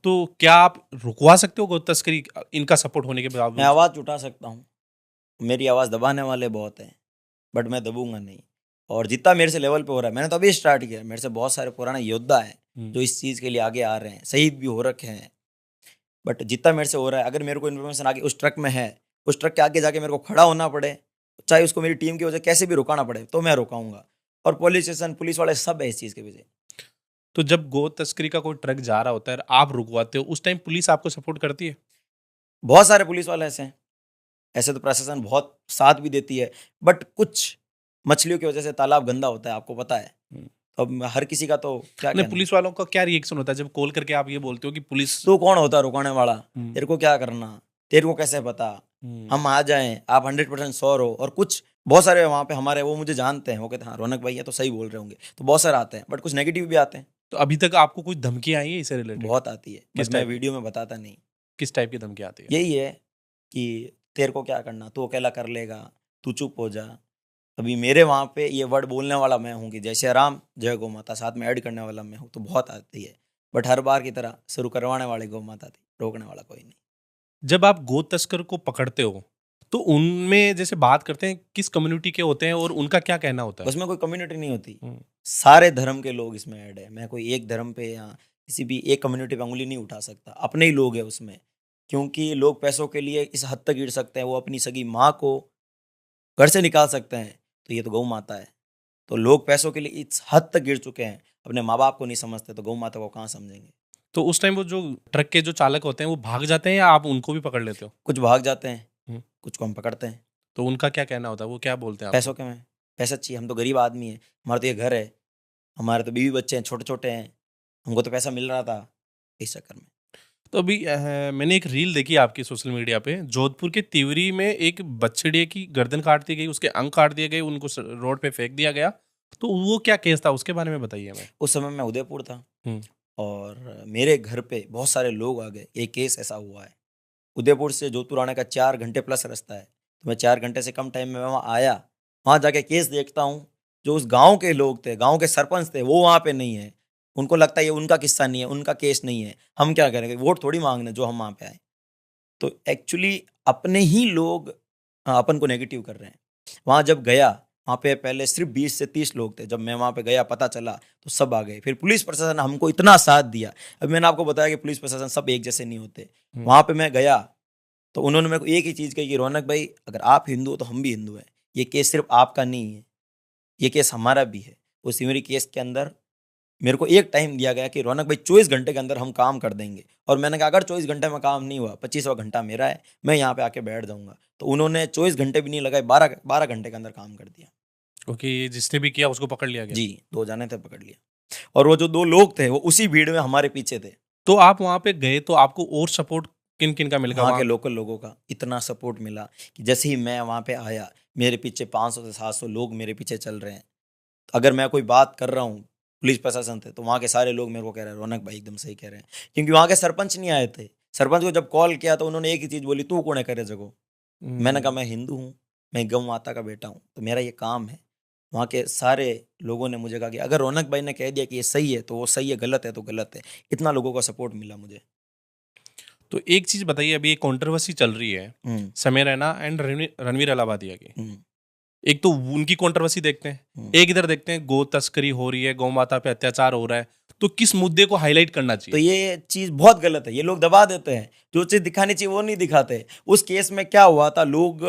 तो क्या आप रुकवा सकते हो गो तस्करी इनका सपोर्ट होने के मैं बावजूद? आवाज़ उठा सकता हूँ, मेरी आवाज़ दबाने वाले बहुत हैं, बट मैं दबूंगा नहीं। और जितना मेरे से लेवल पे हो रहा है, मैंने तो अभी स्टार्ट किया, मेरे से बहुत सारे पुराने योद्धा हैं जो इस चीज़ के लिए आगे आ रहे हैं, शहीद भी हो रखे हैं। बट जितना मेरे से हो रहा है, अगर मेरे को इन्फॉर्मेशन आगे उस ट्रक में है, उस ट्रक के आगे जाके मेरे को खड़ा होना पड़े, चाहे उसको मेरी टीम की वजह कैसे भी रुकाना पड़े, तो मैं रुकाऊंगा। और पुलिस स्टेशन, पुलिस वाले सब है इस चीज़ के पीछे। तो जब गो तस्करी का कोई ट्रक जा रहा होता है आप रुकवाते हो, उस टाइम पुलिस आपको सपोर्ट करती है? बहुत सारे पुलिस वाले ऐसे हैं, ऐसे तो प्रशासन बहुत साथ भी देती है। बट कुछ मछलियों की वजह से तालाब गंदा होता है, आपको पता है। तो अब हर किसी का तो क्या नहीं, कहना। पुलिस वालों का क्या रिएक्शन होता है जब कॉल करके आप ये बोलते हो कि पुलिस? तू कौन होता है रुकाने वाला? तेरे को क्या करना, तेरे को कैसे पता? हम आ जाएं, आप 100% श्योर हो। और कुछ बहुत सारे वहाँ पे हमारे वो मुझे जानते हैं, वो कहते हैं हाँ रौनक भाई है तो सही बोल रहे होंगे, तो बहुत सारे आते हैं, बट कुछ नेगेटिव भी आते हैं। तो अभी तक आपको कुछ धमकी आई है इससे रिलेटेड? बहुत आती है, किस बट मैं टाइप? वीडियो में बताता नहीं। किस टाइप की धमकी आती है? यही है कि तेरे को क्या करना, तू अकेला कर लेगा, तू चुप हो जा। अभी मेरे वहाँ पे ये वर्ड बोलने वाला मैं हूँ कि जय श्री राम जय गौ माता, साथ में ऐड करने वाला मैं हूँ, तो बहुत आती है। बट हर बार की तरह शुरू करवाने वाले गौ माता थी, रोकने वाला कोई नहीं। जब आप गो तस्कर को पकड़ते हो तो उनमें जैसे बात करते हैं किस कम्युनिटी के होते हैं और उनका क्या कहना होता है? उसमें कोई कम्युनिटी नहीं होती, हम्म, सारे धर्म के लोग इसमें ऐड है। मैं कोई एक धर्म पे या किसी भी एक कम्युनिटी पे उंगली नहीं उठा सकता, अपने ही लोग हैं उसमें। क्योंकि लोग पैसों के लिए इस हद तक गिर सकते हैं, वो अपनी सगी माँ को घर से निकाल सकते हैं, तो ये तो गौ माता है। तो लोग पैसों के लिए इस हद तक गिर चुके हैं, अपने माँ बाप को नहीं समझते, तो गौ माता को कहाँ समझेंगे। तो उस टाइम वो जो ट्रक के जो चालक होते हैं वो भाग जाते हैं या आप उनको भी पकड़ लेते हो? कुछ भाग जाते हैं, हम्म, कुछ को हम पकड़ते हैं। तो उनका क्या कहना होता है? वो क्या बोलते हैं पैसों आपको? के में पैसा चाहिए, हम तो गरीब आदमी हैं, हमारा तो ये घर है, हमारे तो बीवी बच्चे हैं, छोटे छोटे हैं, हमको तो पैसा मिल रहा था, इस चक्कर में। तो अभी मैंने एक रील देखी आपकी सोशल मीडिया पे, जोधपुर के तिवरी में एक बछड़े की गर्दन काट दी गई, उसके अंग काट दिए गए, उनको रोड पे फेंक दिया गया। तो वो क्या केस था, उसके बारे में बताइए हमें। उस समय मैं उदयपुर था हम्म, और मेरे घर पे बहुत सारे लोग आ गए, ये केस ऐसा हुआ है। उदयपुर से जोधपुर आने का 4 घंटे प्लस रास्ता है, तो मैं 4 घंटे से कम टाइम में वहाँ आया। वहाँ जाके केस देखता हूँ, जो उस गांव के लोग थे, गांव के सरपंच थे, वो वहाँ पे नहीं है। उनको लगता है ये उनका किस्सा नहीं है, उनका केस नहीं है, हम क्या करेंगे, वोट थोड़ी मांगने जो हम वहाँ पे आए। तो एक्चुअली अपने ही लोग अपन को नेगेटिव कर रहे हैं। वहाँ जब गया, वहाँ पे पहले सिर्फ 20 से 30 लोग थे, जब मैं वहाँ पे गया पता चला तो सब आ गए। फिर पुलिस प्रशासन ने हमको इतना साथ दिया। अभी मैंने आपको बताया कि पुलिस प्रशासन सब एक जैसे नहीं होते। वहाँ पे मैं गया तो उन्होंने मेरे को एक ही चीज़ कही कि रौनक भाई अगर आप हिंदू हो तो हम भी हिंदू हैं, ये केस सिर्फ आपका नहीं है, ये केस हमारा भी है। उस सिमरी केस के अंदर मेरे को एक टाइम दिया गया कि रौनक भाई 24 घंटे के अंदर हम काम कर देंगे। और मैंने कहा अगर 24 घंटे में काम नहीं हुआ, 25वां घंटा मेरा है, मैं यहाँ पे आके बैठ जाऊँगा। तो उन्होंने 24 घंटे भी नहीं लगाए, 12 घंटे के अंदर काम कर दिया। क्योंकि ये जिसने भी किया उसको पकड़ लिया गया। जी, 2 जाने थे, पकड़ लिया। और वो जो 2 लोग थे वो उसी भीड़ में हमारे पीछे थे। तो आप वहाँ पे गए तो आपको और सपोर्ट किन किन का मिलेगा वहाँ के वहाँ? लोकल लोगों का इतना सपोर्ट मिला कि जैसे ही मैं वहाँ पे आया, मेरे पीछे 500 से 700 लोग मेरे पीछे चल रहे हैं। अगर मैं कोई बात कर रहा हूँ, पुलिस प्रशासन थे, तो वहाँ के सारे लोग मेरे को कह रहे हैं रौनक भाई एकदम सही कह रहे हैं। क्योंकि वहाँ के सरपंच नहीं आए थे। सरपंच को जब कॉल किया तो उन्होंने एक ही चीज़ बोली, तू कौन है करे जगो। मैंने कहा मैं हिंदू हूँ, मैं गौ माता का बेटा हूँ, तो मेरा ये काम है। वहाँ के सारे लोगों ने मुझे कहा कि अगर रौनक भाई ने कह दिया कि ये सही है तो वो सही है, गलत है तो गलत है। इतना लोगों का सपोर्ट मिला मुझे। तो एक चीज बताइए, अभी एक कंट्रोवर्सी चल रही है हम्म, समय रैना एंड रणवीर अलाहाबादिया की। हम्म, एक तो उनकी कंट्रोवर्सी देखते हैं, हम्म। एक इधर देखते हैं गौ तस्करी हो रही है, गौ माता पे अत्याचार हो रहा है। तो किस मुद्दे को हाईलाइट करना तो चाहिए? ये चीज़ बहुत गलत है, ये लोग दबा देते हैं। जो चीज़ दिखानी चाहिए वो नहीं दिखाते। उस केस में क्या हुआ था, लोग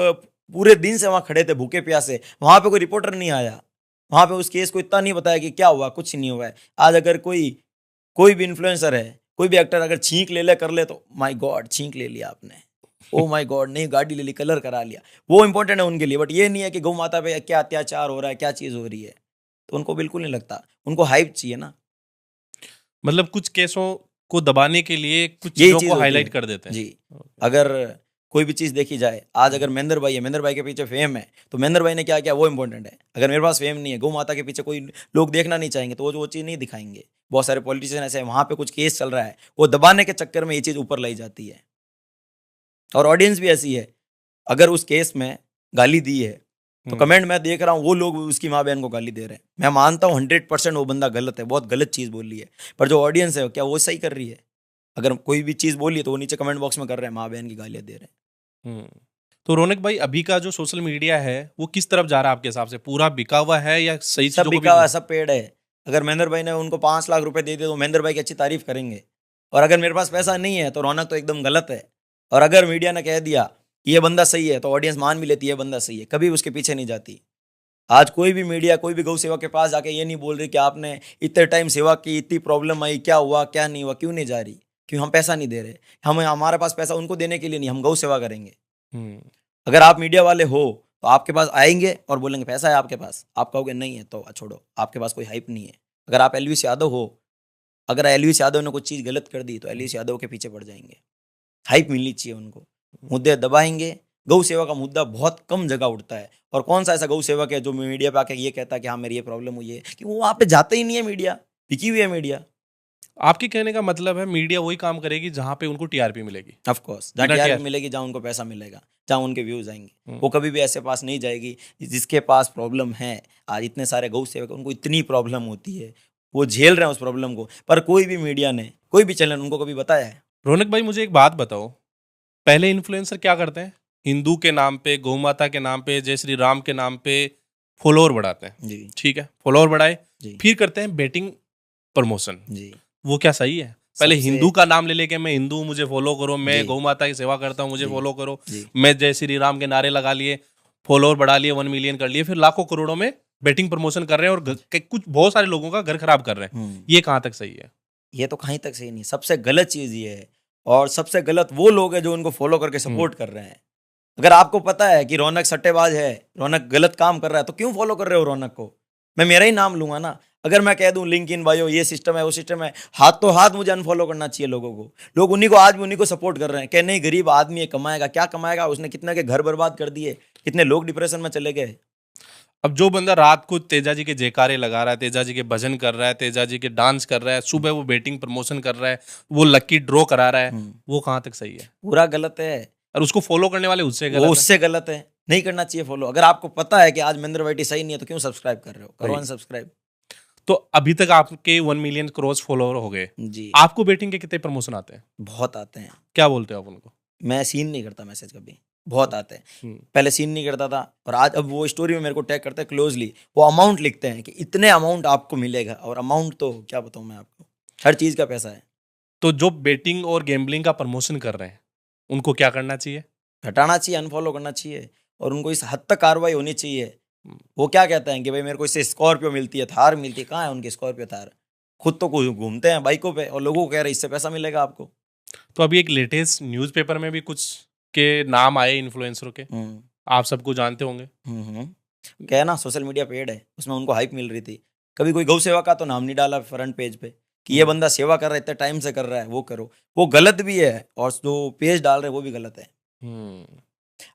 पूरे दिन से वहाँ खड़े थे भूखे प्यासे, वहाँ पे कोई रिपोर्टर नहीं आया। वहाँ पे उस केस को इतना नहीं बताया कि क्या हुआ, कुछ नहीं हुआ है। आज अगर कोई कोई भी इन्फ्लुएंसर है, कोई भी एक्टर अगर छींक ले कर ले तो माय गॉड छींक ले लिया आपने, ओ माय गॉड नहीं गाड़ी ले ली, कलर करा लिया, वो इंपॉर्टेंट है उनके लिए। बट ये नहीं है कि गौ माता पे क्या अत्याचार हो रहा है, क्या चीज़ हो रही है, तो उनको बिल्कुल नहीं लगता। उनको हाइप चाहिए ना, मतलब कुछ केसों को दबाने के लिए कुछ यही चीजों चीज़ को होती हाईलाइट है। कर देते हैं। जी, अगर कोई भी चीज़ देखी जाए, आज अगर महेंद्र भाई है, महेंद्र भाई के पीछे फेम है, तो महेंद्र भाई ने क्या किया वो इंपॉर्टेंट है। अगर मेरे पास फेम नहीं है, गौ माता के पीछे कोई लोग देखना नहीं चाहेंगे, तो वो चीज़ नहीं दिखाएंगे। बहुत सारे पॉलिटिशियन ऐसे हैं, वहाँ पे कुछ केस चल रहा है, वो दबाने के चक्कर में ये चीज़ ऊपर लाई जाती है। और ऑडियंस भी ऐसी है, अगर उस केस में गाली दी है तो कमेंट मैं देख रहा हूँ, वो लोग उसकी माँ बहन को गाली दे रहे हैं। मैं मानता हूँ 100% वो बंदा गलत है, बहुत गलत चीज़ बोली है, पर जो ऑडियंस है क्या वो सही कर रही है? अगर कोई भी चीज़ बोली है तो वो नीचे कमेंट बॉक्स में कर रहे हैं, माँ बहन की गालियाँ दे रहे हैं। हम्म। तो रौनक भाई, अभी का जो सोशल मीडिया है वो किस तरफ जा रहा है आपके हिसाब से? पूरा बिका हुआ है या सही सब चीजों को भी? बिका हुआ है, सब पेड़ है। अगर महेंद्र भाई ने उनको 5 लाख रुपए दे दिए तो महेंद्र भाई की अच्छी तारीफ करेंगे। और अगर मेरे पास पैसा नहीं है तो रौनक तो एकदम गलत है। और अगर मीडिया ने कह दिया कि ये बंदा सही है, तो ऑडियंस मान भी लेती है बंदा सही है, कभी उसके पीछे नहीं जाती। आज कोई भी मीडिया, कोई भी गौ सेवा के पास जाके ये नहीं बोल रही कि आपने इतने टाइम सेवा की, इतनी प्रॉब्लम आई, क्या हुआ क्या नहीं हुआ, क्यों नहीं जा रही? क्यों? हम पैसा नहीं दे रहे। हमारे पास पैसा उनको देने के लिए नहीं, हम गौ सेवा करेंगे। हम्म। अगर आप मीडिया वाले हो तो आपके पास आएंगे और बोलेंगे पैसा है आपके पास, आप कहोगे नहीं है तो छोड़ो, आपके पास कोई हाइप नहीं है। अगर आप एलवीस यादव हो, अगर एलवीस यादव ने कुछ चीज़ गलत कर दी तो एलवीस यादव के पीछे पड़ जाएंगे। हाइप मिलनी चाहिए उनको, मुद्दे दबाएंगे गौ सेवा का मुद्दा बहुत कम जगह उठता है। और कौन सा ऐसा गौ सेवक है जो मीडिया पे आके ये कहता है कि हाँ मेरी ये प्रॉब्लम हुई है, कि वो वहाँ पे जाता ही नहीं है। मीडिया बिकी हुई है मीडिया। आपके कहने का मतलब है मीडिया वही काम करेगी जहां पे उनको टीआरपी मिलेगी। ऑफ कोर्स, जहाँ बिना टीआरपी TR मिलेगी, जहाँ उनको पैसा मिलेगा, जहाँ उनके व्यूज आएंगे, हम्म। वो कभी भी ऐसे पास नहीं जाएगी जिसके पास प्रॉब्लम है। आज इतने सारे गौ सेवक, उनको इतनी प्रॉब्लम होती है, वो झेल रहे हैं उस प्रॉब्लम को, पर कोई भी मीडिया ने, कोई भी चैनल उनको कभी बताया है? रौनक भाई मुझे एक बात बताओ, पहले इन्फ्लुएंसर क्या करते हैं? हिंदू के नाम पे, गौ माता के नाम पे, जय श्री राम के नाम पे फॉलोअर बढ़ाते हैं। जी ठीक है, फॉलोअर बढ़ाए, जी फिर करते हैं बेटिंग प्रमोशन। जी। वो क्या सही है? पहले सबसे- हिंदू का नाम ले लेके मैं हिंदू हूं, मुझे फॉलो करो, मैं जी गौ माता की सेवा करता हूँ, मुझे जी फॉलो करो, जी मैं जय श्री राम के नारे लगा लिए, फॉलोअर बढ़ा लिए, 1 मिलियन कर लिए, फिर लाखों करोड़ों में बेटिंग प्रमोशन कर रहे हैं और कुछ बहुत सारे लोगों का घर खराब कर रहे हैं। ये कहाँ तक सही है? ये तो कहीं तक सही नहीं। सबसे गलत चीज ये है, और सबसे गलत वो लोग हैं जो उनको फॉलो करके सपोर्ट कर रहे हैं। अगर आपको पता है कि रौनक सट्टेबाज है, रौनक गलत काम कर रहा है, तो क्यों फॉलो कर रहे हो रौनक को? मैं मेरा ही नाम लूंगा ना। अगर मैं कह दूं लिंक इन बायो, ये सिस्टम है, वो सिस्टम है, हाथ तो हाथ मुझे अनफॉलो करना चाहिए लोगों को। लोग उन्हीं को, आज भी उन्हीं को सपोर्ट कर रहे हैं कि नहीं गरीब आदमी है, कमाएगा, क्या कमाएगा, उसने कितने के घर बर्बाद कर दिए, कितने लोग डिप्रेशन में चले गए। अब जो बंदा रात को तेजा जी के जयकारे लगा रहा है, तेजा जी के भजन कर रहा है, तेजा जी के डांस कर रहा है, सुबह वो बेटिंग प्रमोशन कर रहा है, वो लकी ड्रॉ करा रहा है, वो कहाँ तक सही है? पूरा गलत है। और उसको फॉलो करने वाले उससे वो गलत है। उससे गलत है, नहीं करना चाहिए फॉलो। अगर आपको पता है कि आज महेंद्र भाई सही नहीं है, तो क्यों सब्सक्राइब कर रहे हो? करो वही। अनसब्सक्राइब। तो अभी तक आपके 1 मिलियन क्रॉस फॉलोअर हो गए, जी आपको बेटिंग के कितने प्रमोशन आते हैं? बहुत आते हैं। क्या बोलते हो आप उनको? मैं सीन नहीं करता मैसेज कभी, बहुत आते हैं। हम्म। पहले सीन नहीं करता था, और आज अब वो स्टोरी में मेरे को टैग करते हैं क्लोजली। वो अमाउंट लिखते हैं कि इतने अमाउंट आपको मिलेगा, और अमाउंट तो क्या बताऊं मैं आपको, हर चीज़ का पैसा है। तो जो बेटिंग और गैम्बलिंग का प्रमोशन कर रहे हैं उनको क्या करना चाहिए? हटाना चाहिए, अनफॉलो करना चाहिए, और उनको इस हद तक कार्रवाई होनी चाहिए। वो क्या कहते हैं कि भाई मेरे को इससे स्कॉर्पियो मिलती है, थार मिलती है। कहाँ है उनकी स्कॉर्पियो थार? खुद तो घूमते हैं बाइकों पे, और लोगों को कह रहे हैं इससे पैसा मिलेगा आपको। तो अभी एक लेटेस्ट न्यूज़पेपर में भी कुछ के नाम आए इन्फ्लुएंसरों के, आप सबको जानते होंगे। क्या है ना, सोशल मीडिया पेड है, उसमें उनको हाइप मिल रही थी। कभी कोई गौ सेवा का तो नाम नहीं डाला फ्रंट पेज पे कि ये बंदा सेवा कर रहा है, इतने टाइम से कर रहा है, वो करो। वो गलत भी है, और जो पेज डाल रहे हैं वो भी गलत है।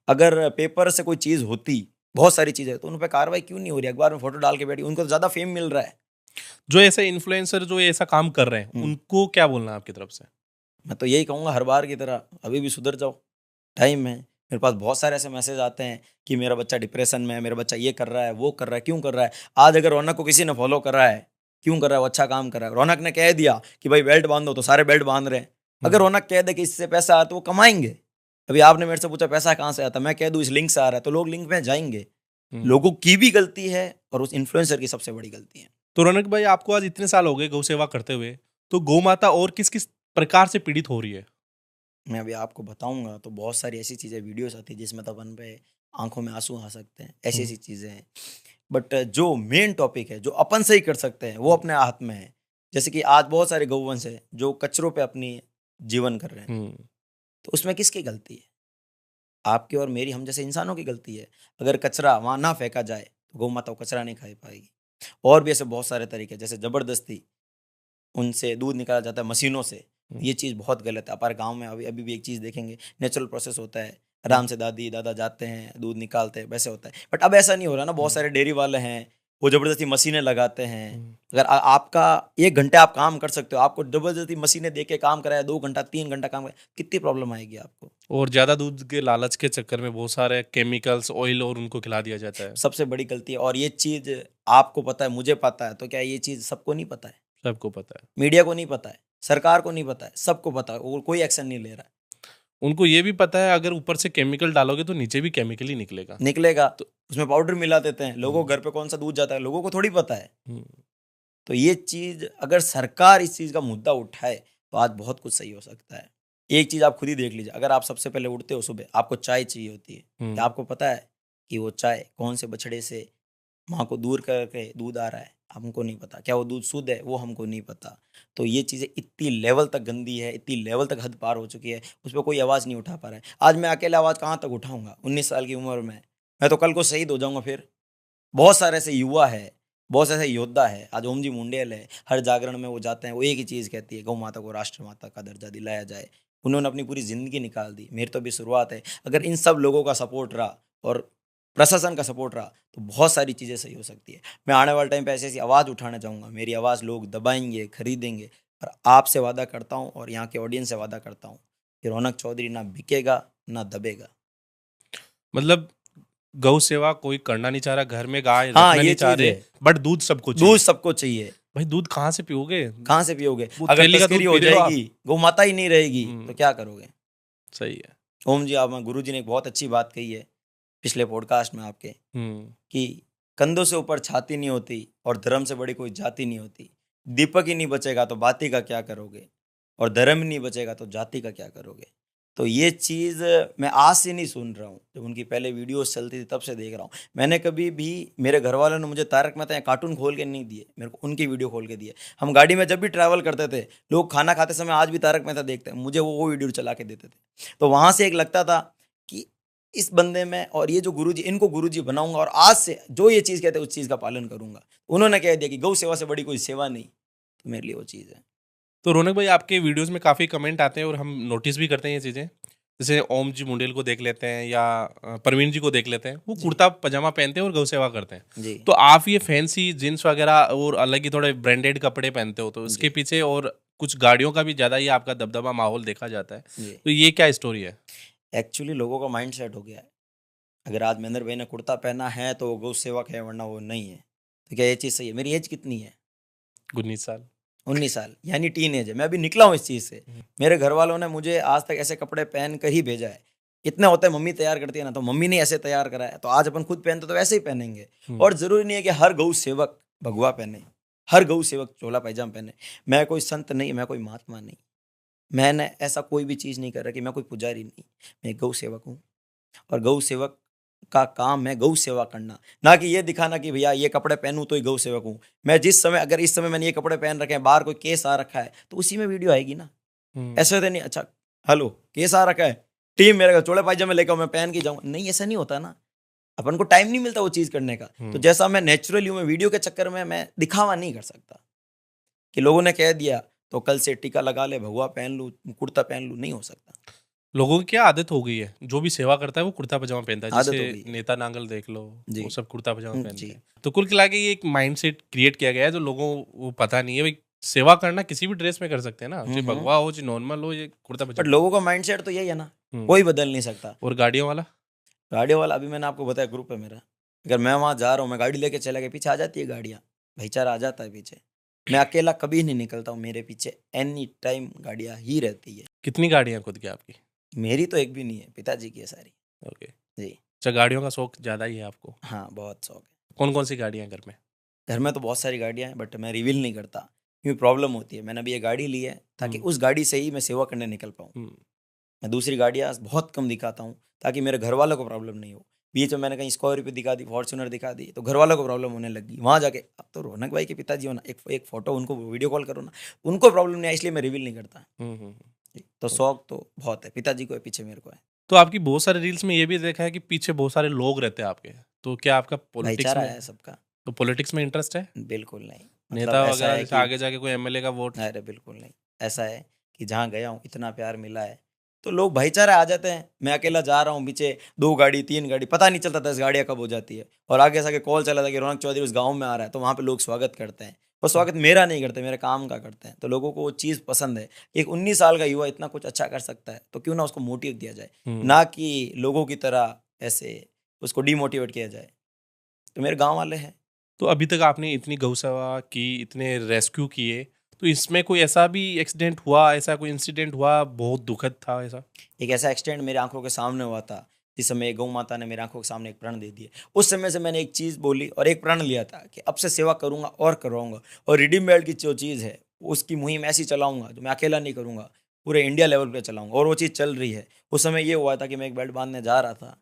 अगर पेपर से कोई चीज़ होती, बहुत सारी चीज़ें, तो उन पर कार्रवाई क्यों नहीं हो रही? अखबार में फोटो डाल के बैठी, उनको तो ज़्यादा फेम मिल रहा है। जो ऐसे इन्फ्लुएंसर जो ऐसा काम कर रहे हैं उनको क्या बोलना है आपकी तरफ से? मैं तो यही कहूँगा, हर बार की तरह अभी भी सुधर जाओ, टाइम है। मेरे पास बहुत सारे ऐसे मैसेज आते हैं कि मेरा बच्चा डिप्रेशन में है, मेरा बच्चा ये कर रहा है, वो कर रहा है, क्यों कर रहा है? आज अगर रौनक को किसी ने फॉलो कर रहा है, क्यों कर रहा है? वो अच्छा काम कर रहा है। रौनक ने कह दिया कि भाई बेल्ट बांधो, तो सारे बेल्ट बांध रहे हैं। अगर रौनक कह दे कि इससे पैसा आया, तो वो कमाएंगे। अभी आपने मेरे से पूछा पैसा कहाँ से आता, मैं कह दूँ इस लिंक से आ रहा है, तो लोग लिंक में जाएंगे। लोगों की भी गलती है, और उस इन्फ्लुएंसर की सबसे बड़ी गलती है। तो रौनक भाई आपको आज इतने साल हो गए गौ सेवा करते हुए, तो गौ माता और किस किस प्रकार से पीड़ित हो रही है? मैं अभी आपको बताऊंगा तो बहुत सारी ऐसी चीज़ें, वीडियोस आती है जिसमें तो अपन पे आंखों में आंसू आ सकते हैं, ऐसी ऐसी चीज़ें हैं। बट जो मेन टॉपिक है, जो अपन सही कर सकते हैं, वो अपने हाथ में है। जैसे कि आज बहुत सारे गौवंश हैं जो कचरों पे अपनी जीवन कर रहे हैं, तो उसमें किसकी गलती है? आपकी और मेरी, हम जैसे इंसानों की गलती है। अगर कचरा वहाँ ना फेंका जाए, तो गौ माता वो कचरा नहीं खा पाएगी। और भी ऐसे बहुत सारे तरीके, जैसे ज़बरदस्ती उनसे दूध निकाला जाता है मशीनों से, ये चीज़ बहुत गलत है। हमारे गांव में अभी भी एक चीज़ देखेंगे, नेचुरल प्रोसेस होता है, आराम से दादी दादा जाते हैं, दूध निकालते हैं, वैसे होता है। बट अब ऐसा नहीं हो रहा ना, बहुत सारे डेयरी वाले हैं, वो ज़बरदस्ती मशीनें लगाते हैं। अगर आपका 1 घंटे आप काम कर सकते हो, आपको ज़बरदस्ती मशीनें दे के काम कराया, 2 घंटा 3 घंटा काम कराया, कितनी प्रॉब्लम आएगी आपको? और ज़्यादा दूध के लालच के चक्कर में बहुत सारे केमिकल्स, ऑयल और उनको खिला दिया जाता है। सबसे बड़ी गलती है। और ये चीज़ आपको पता है, मुझे पता है, तो क्या ये चीज़ सबको नहीं पता है? सबको पता है। मीडिया को नहीं पता है, सरकार को नहीं पता है, सबको पता है, वो कोई एक्शन नहीं ले रहा है। उनको ये भी पता है अगर ऊपर से केमिकल डालोगे तो नीचे भी केमिकल ही निकलेगा। तो उसमें पाउडर मिला देते हैं। लोगों को घर पे कौन सा दूध जाता है, लोगों को थोड़ी पता है। तो ये चीज़, अगर सरकार इस चीज़ का मुद्दा उठाए, तो आज बहुत कुछ सही हो सकता है। एक चीज़ आप खुद ही देख लीजिए, अगर आप सबसे पहले उठते हो सुबह, आपको चाय चाहिए होती है, क्या आपको पता है कि वो चाय कौन से बछड़े से माँ को दूर करके दूध आ रहा है? हमको नहीं पता। क्या वो दूध शुद्ध है? वो हमको नहीं पता। तो ये चीज़ें इतनी लेवल तक गंदी है, इतनी लेवल तक हद पार हो चुकी है, उस पर कोई आवाज़ नहीं उठा पा रहा है। आज मैं अकेला आवाज़ कहाँ तक उठाऊंगा? 19 साल की उम्र में मैं तो कल को शहीद हो जाऊंगा। फिर बहुत सारे ऐसे युवा है, बहुत ऐसे योद्धा है। आज ओम जी मुंडेल है, हर जागरण में वो जाते हैं, वो एक ही चीज़ कहती है, गौ माता को राष्ट्र माता का दर्जा दिलाया जाए। उन्होंने अपनी पूरी ज़िंदगी निकाल दी, मेरी तो अभी शुरुआत है। अगर इन सब लोगों का सपोर्ट रहा और प्रशासन का सपोर्ट रहा तो बहुत सारी चीज़ें सही हो सकती है। मैं आने वाले टाइम पे ऐसी-ऐसी आवाज़ उठाना चाहूँगा, मेरी आवाज़ लोग दबाएँगे, खरीदेंगे और आपसे वादा करता हूँ और यहाँ के ऑडियंस से वादा करता हूँ कि रौनक चौधरी ना बिकेगा, ना दबेगा। मतलब गौ सेवा कोई करना नहीं चाह रहा, घर में गाय हाँ, रखना ये नहीं चाह चीज़ रहे, है। बट दूध सबको दूध चाहिए। सबको चाहिए, भाई दूध कहाँ से पियोगे? कहाँ से पियोगे? वो अगर थैली का तस्करी दूध हो पी रहे हो आप। जाएगी, गौ माता ही नहीं रहेगी हम्म, तो क्या करोगे? सही है। ओम जी, आप गुरु जी ने एक बहुत अच्छी बात कही है पिछले पॉडकास्ट में आपके हम्म, कि कंधों से ऊपर छाती नहीं होती और धर्म से बड़ी कोई जाति नहीं होती। दीपक ही नहीं बचेगा तो बाती का क्या करोगे? और धर्म ही नहीं बचेगा तो जाति का क्या करोगे? तो ये चीज़ मैं आज से नहीं सुन रहा हूँ, जब उनकी पहले वीडियोस चलती थी तब से देख रहा हूँ। मैंने कभी भी मेरे घर वालों ने मुझे तारक मेहता या कार्टून खोल के नहीं दिए, मेरे को उनकी वीडियो खोल के दिए। हम गाड़ी में जब भी ट्रैवल करते थे, लोग खाना खाते समय आज भी तारक मेहता देखते हैं, मुझे वो वीडियो चला के देते थे। तो वहाँ से एक लगता था कि इस बंदे में और ये जो गुरुजी, इनको गुरुजी बनाऊंगा और आज से जो ये चीज़ कहते हैं उस चीज़ का पालन करूंगा। उन्होंने कह दिया कि गौ सेवा से बड़ी कोई सेवा नहीं, तो मेरे लिए वो चीज़ है। तो रौनक भाई आपके वीडियोस में काफ़ी कमेंट आते हैं और हम नोटिस भी करते हैं ये चीज़ें। जैसे ओम जी मुंडेल को देख लेते हैं या प्रवीण जी को देख लेते हैं, वो जी कुर्ता पजामा पहनते हैं और गौ सेवा करते हैं। जी तो आप ये फैंसी जीन्स वगैरह और अलग ही थोड़े ब्रांडेड कपड़े पहनते हो, तो इसके जी पीछे और कुछ गाड़ियों का भी ज़्यादा ही आपका दबदबा माहौल देखा जाता है। जी। तो ये क्या स्टोरी है? एक्चुअली लोगों का माइंड सेट हो गया है, अगर आज महेंद्र भाई ने कुर्ता पहना है तो वो गौ सेवक है, वरना वो नहीं है। तो क्या ये चीज़ सही है? मेरी एज कितनी है? 19 साल। 19 साल, यानी टीन एज है। मैं अभी निकला हूँ इस चीज़ से। हम्म, मेरे घर वालों ने मुझे आज तक ऐसे कपड़े पहन कर ही भेजा है। इतने होते हैं मम्मी तैयार करती है ना, तो मम्मी ने ऐसे तैयार करा है, तो आज अपन खुद पहनते तो वैसे ही पहनेंगे। हम्म, और ज़रूरी नहीं है कि हर गौ सेवक भगवा पहने, हर गौ सेवक चोला पैजामा पहने। मैं कोई संत नहीं, मैं कोई महात्मा नहीं। मैंने ऐसा कोई भी चीज़ नहीं करा कि मैं कोई पुजारी नहीं, मैं एक गौ सेवक हूँ। और गौ सेवक का काम है गौ सेवा करना, ना कि ये दिखाना कि भैया ये कपड़े पहनूं तो ही गौ सेवक हूँ। मैं जिस समय, अगर इस समय मैंने ये कपड़े पहन रखे हैं, बाहर कोई केस आ रखा है तो उसी में वीडियो आएगी ना। हम्म, ऐसे होते नहीं, अच्छा हेलो केस आ रखा है, टीम मेरे चोड़े पायजामे लेकर मैं पहन के जाऊँ, नहीं ऐसा नहीं होता ना। अपन को टाइम नहीं मिलता वो चीज़ करने का। तो जैसा मैं नेचुरली हूँ, मैं वीडियो के चक्कर में मैं दिखावा नहीं कर सकता कि लोगों ने कह दिया तो कल से टीका लगा ले, भगवा पहन लूँ, कुर्ता पहन लूँ, नहीं हो सकता। लोगों की क्या आदत हो गई है, जो भी सेवा करता है वो कुर्ता पजामा पहनता है। आदत हो जैसे गई है। नेता नांगल देख लो, जी वो सब कुर्ता पजामा पहनते जी हैं। तो कुल मिला के ये एक माइंडसेट क्रिएट किया गया है जो लोगों को पता नहीं है भाई, सेवा करना किसी भी ड्रेस में कर सकते हैं ना, चाहे हम्म। भगवा हो चाहे नॉर्मल हो, ये कुर्ता बट पजामा। लोगों का माइंडसेट तो यही है ना, हम्म, कोई बदल नहीं सकता। और गाड़ियों वाला? गाड़ियों वाला अभी मैंने आपको बताया ग्रुप है मेरा, अगर मैं वहाँ जा रहा हूँ, मैं गाड़ी लेके चला गया, पीछे आ जाती है गाड़ियाँ, भाईचारा आ जाता है पीछे। मैं अकेला कभी नहीं निकलता हूँ, मेरे पीछे एनी टाइम गाड़ियाँ ही रहती है। कितनी गाड़ियां खुद की आपकी? मेरी तो एक भी नहीं है, पिताजी की है सारी। ओके। जी अच्छा, गाड़ियों का शौक ज़्यादा ही है आपको। हाँ, बहुत शौक है। कौन कौन सी गाड़ियां घर में? घर में तो बहुत सारी गाड़ियाँ हैं, बट मैं रिवील नहीं करता क्योंकि प्रॉब्लम होती है। मैंने अभी ये गाड़ी ली है ताकि हम्म, उस गाड़ी से ही मैं सेवा करने निकल पाऊँ। हम्म, मैं दूसरी गाड़ियाँ बहुत कम दिखाता हूँ ताकि मेरे घर वालों को प्रॉब्लम नहीं हो। बीच में मैंने कहीं स्कॉर्पियो दिखा दी, फॉर्च्यूनर दिखा दी, तो घर वालों को प्रॉब्लम होने लगी। वहाँ जाके अब तो रौनक भाई के पिताजी हो ना, एक फ़ोटो उनको वीडियो कॉल करो ना, उनको प्रॉब्लम नहीं है, इसलिए मैं रिवील नहीं करता। जी, तो शौक तो बहुत है, पिताजी को है, पीछे मेरे को है। तो आपकी बहुत सारे रील्स में ये भी देखा है कि पीछे बहुत सारे लोग रहते हैं आपके, तो क्या आपका पॉलिटिक्स भाईचारा में, है सबका। तो पॉलिटिक्स में इंटरेस्ट है? बिल्कुल नहीं। नेता मतलब ऐसा वगैरह है जैसे कि आगे जाके कोई एमएलए का वोट? अरे बिल्कुल नहीं। ऐसा है कि जहाँ गया हूँ इतना प्यार मिला है, तो लोग भाईचारा आ जाते हैं। मैं अकेला जा रहा हूँ, पीछे 2 गाड़ी 3 गाड़ी, पता नहीं चलता 10 गाड़ियाँ कब हो जाती है। और आगे से आगे कॉल चला था कि रौनक चौधरी उस गाँव में आ रहा है, तो वहाँ पे लोग स्वागत करते हैं। और स्वागत मेरा नहीं करते, मेरे काम का करते हैं। तो लोगों को वो चीज़ पसंद है। एक 19 साल का युवा इतना कुछ अच्छा कर सकता है, तो क्यों ना उसको मोटिव दिया जाए, हम्म। ना कि लोगों की तरह ऐसे उसको डिमोटिवेट किया जाए। तो मेरे गाँव वाले हैं। तो अभी तक आपने इतनी गौसेवा की, इतने रेस्क्यू किए, तो इसमें कोई ऐसा भी एक्सीडेंट हुआ, ऐसा कोई इंसिडेंट हुआ बहुत दुखद था ऐसा? एक ऐसा एक्सीडेंट मेरी आंखों के सामने हुआ था, जिस समय गौ माता ने मेरी आंखों के सामने एक प्रण दे दिए। उस समय से मैंने एक चीज़ बोली और एक प्रण लिया था कि अब से सेवा करूंगा और करवाऊंगा। और रिडीम बेल्ट की जो चीज़ है, उसकी मुहिम ऐसी चलाऊंगा जो मैं अकेला नहीं करूंगा, पूरे इंडिया लेवल पे चलाऊंगा। और वो चीज़ चल रही है। उस समय ये हुआ था कि मैं एक बेल्ट बांधने जा रहा था,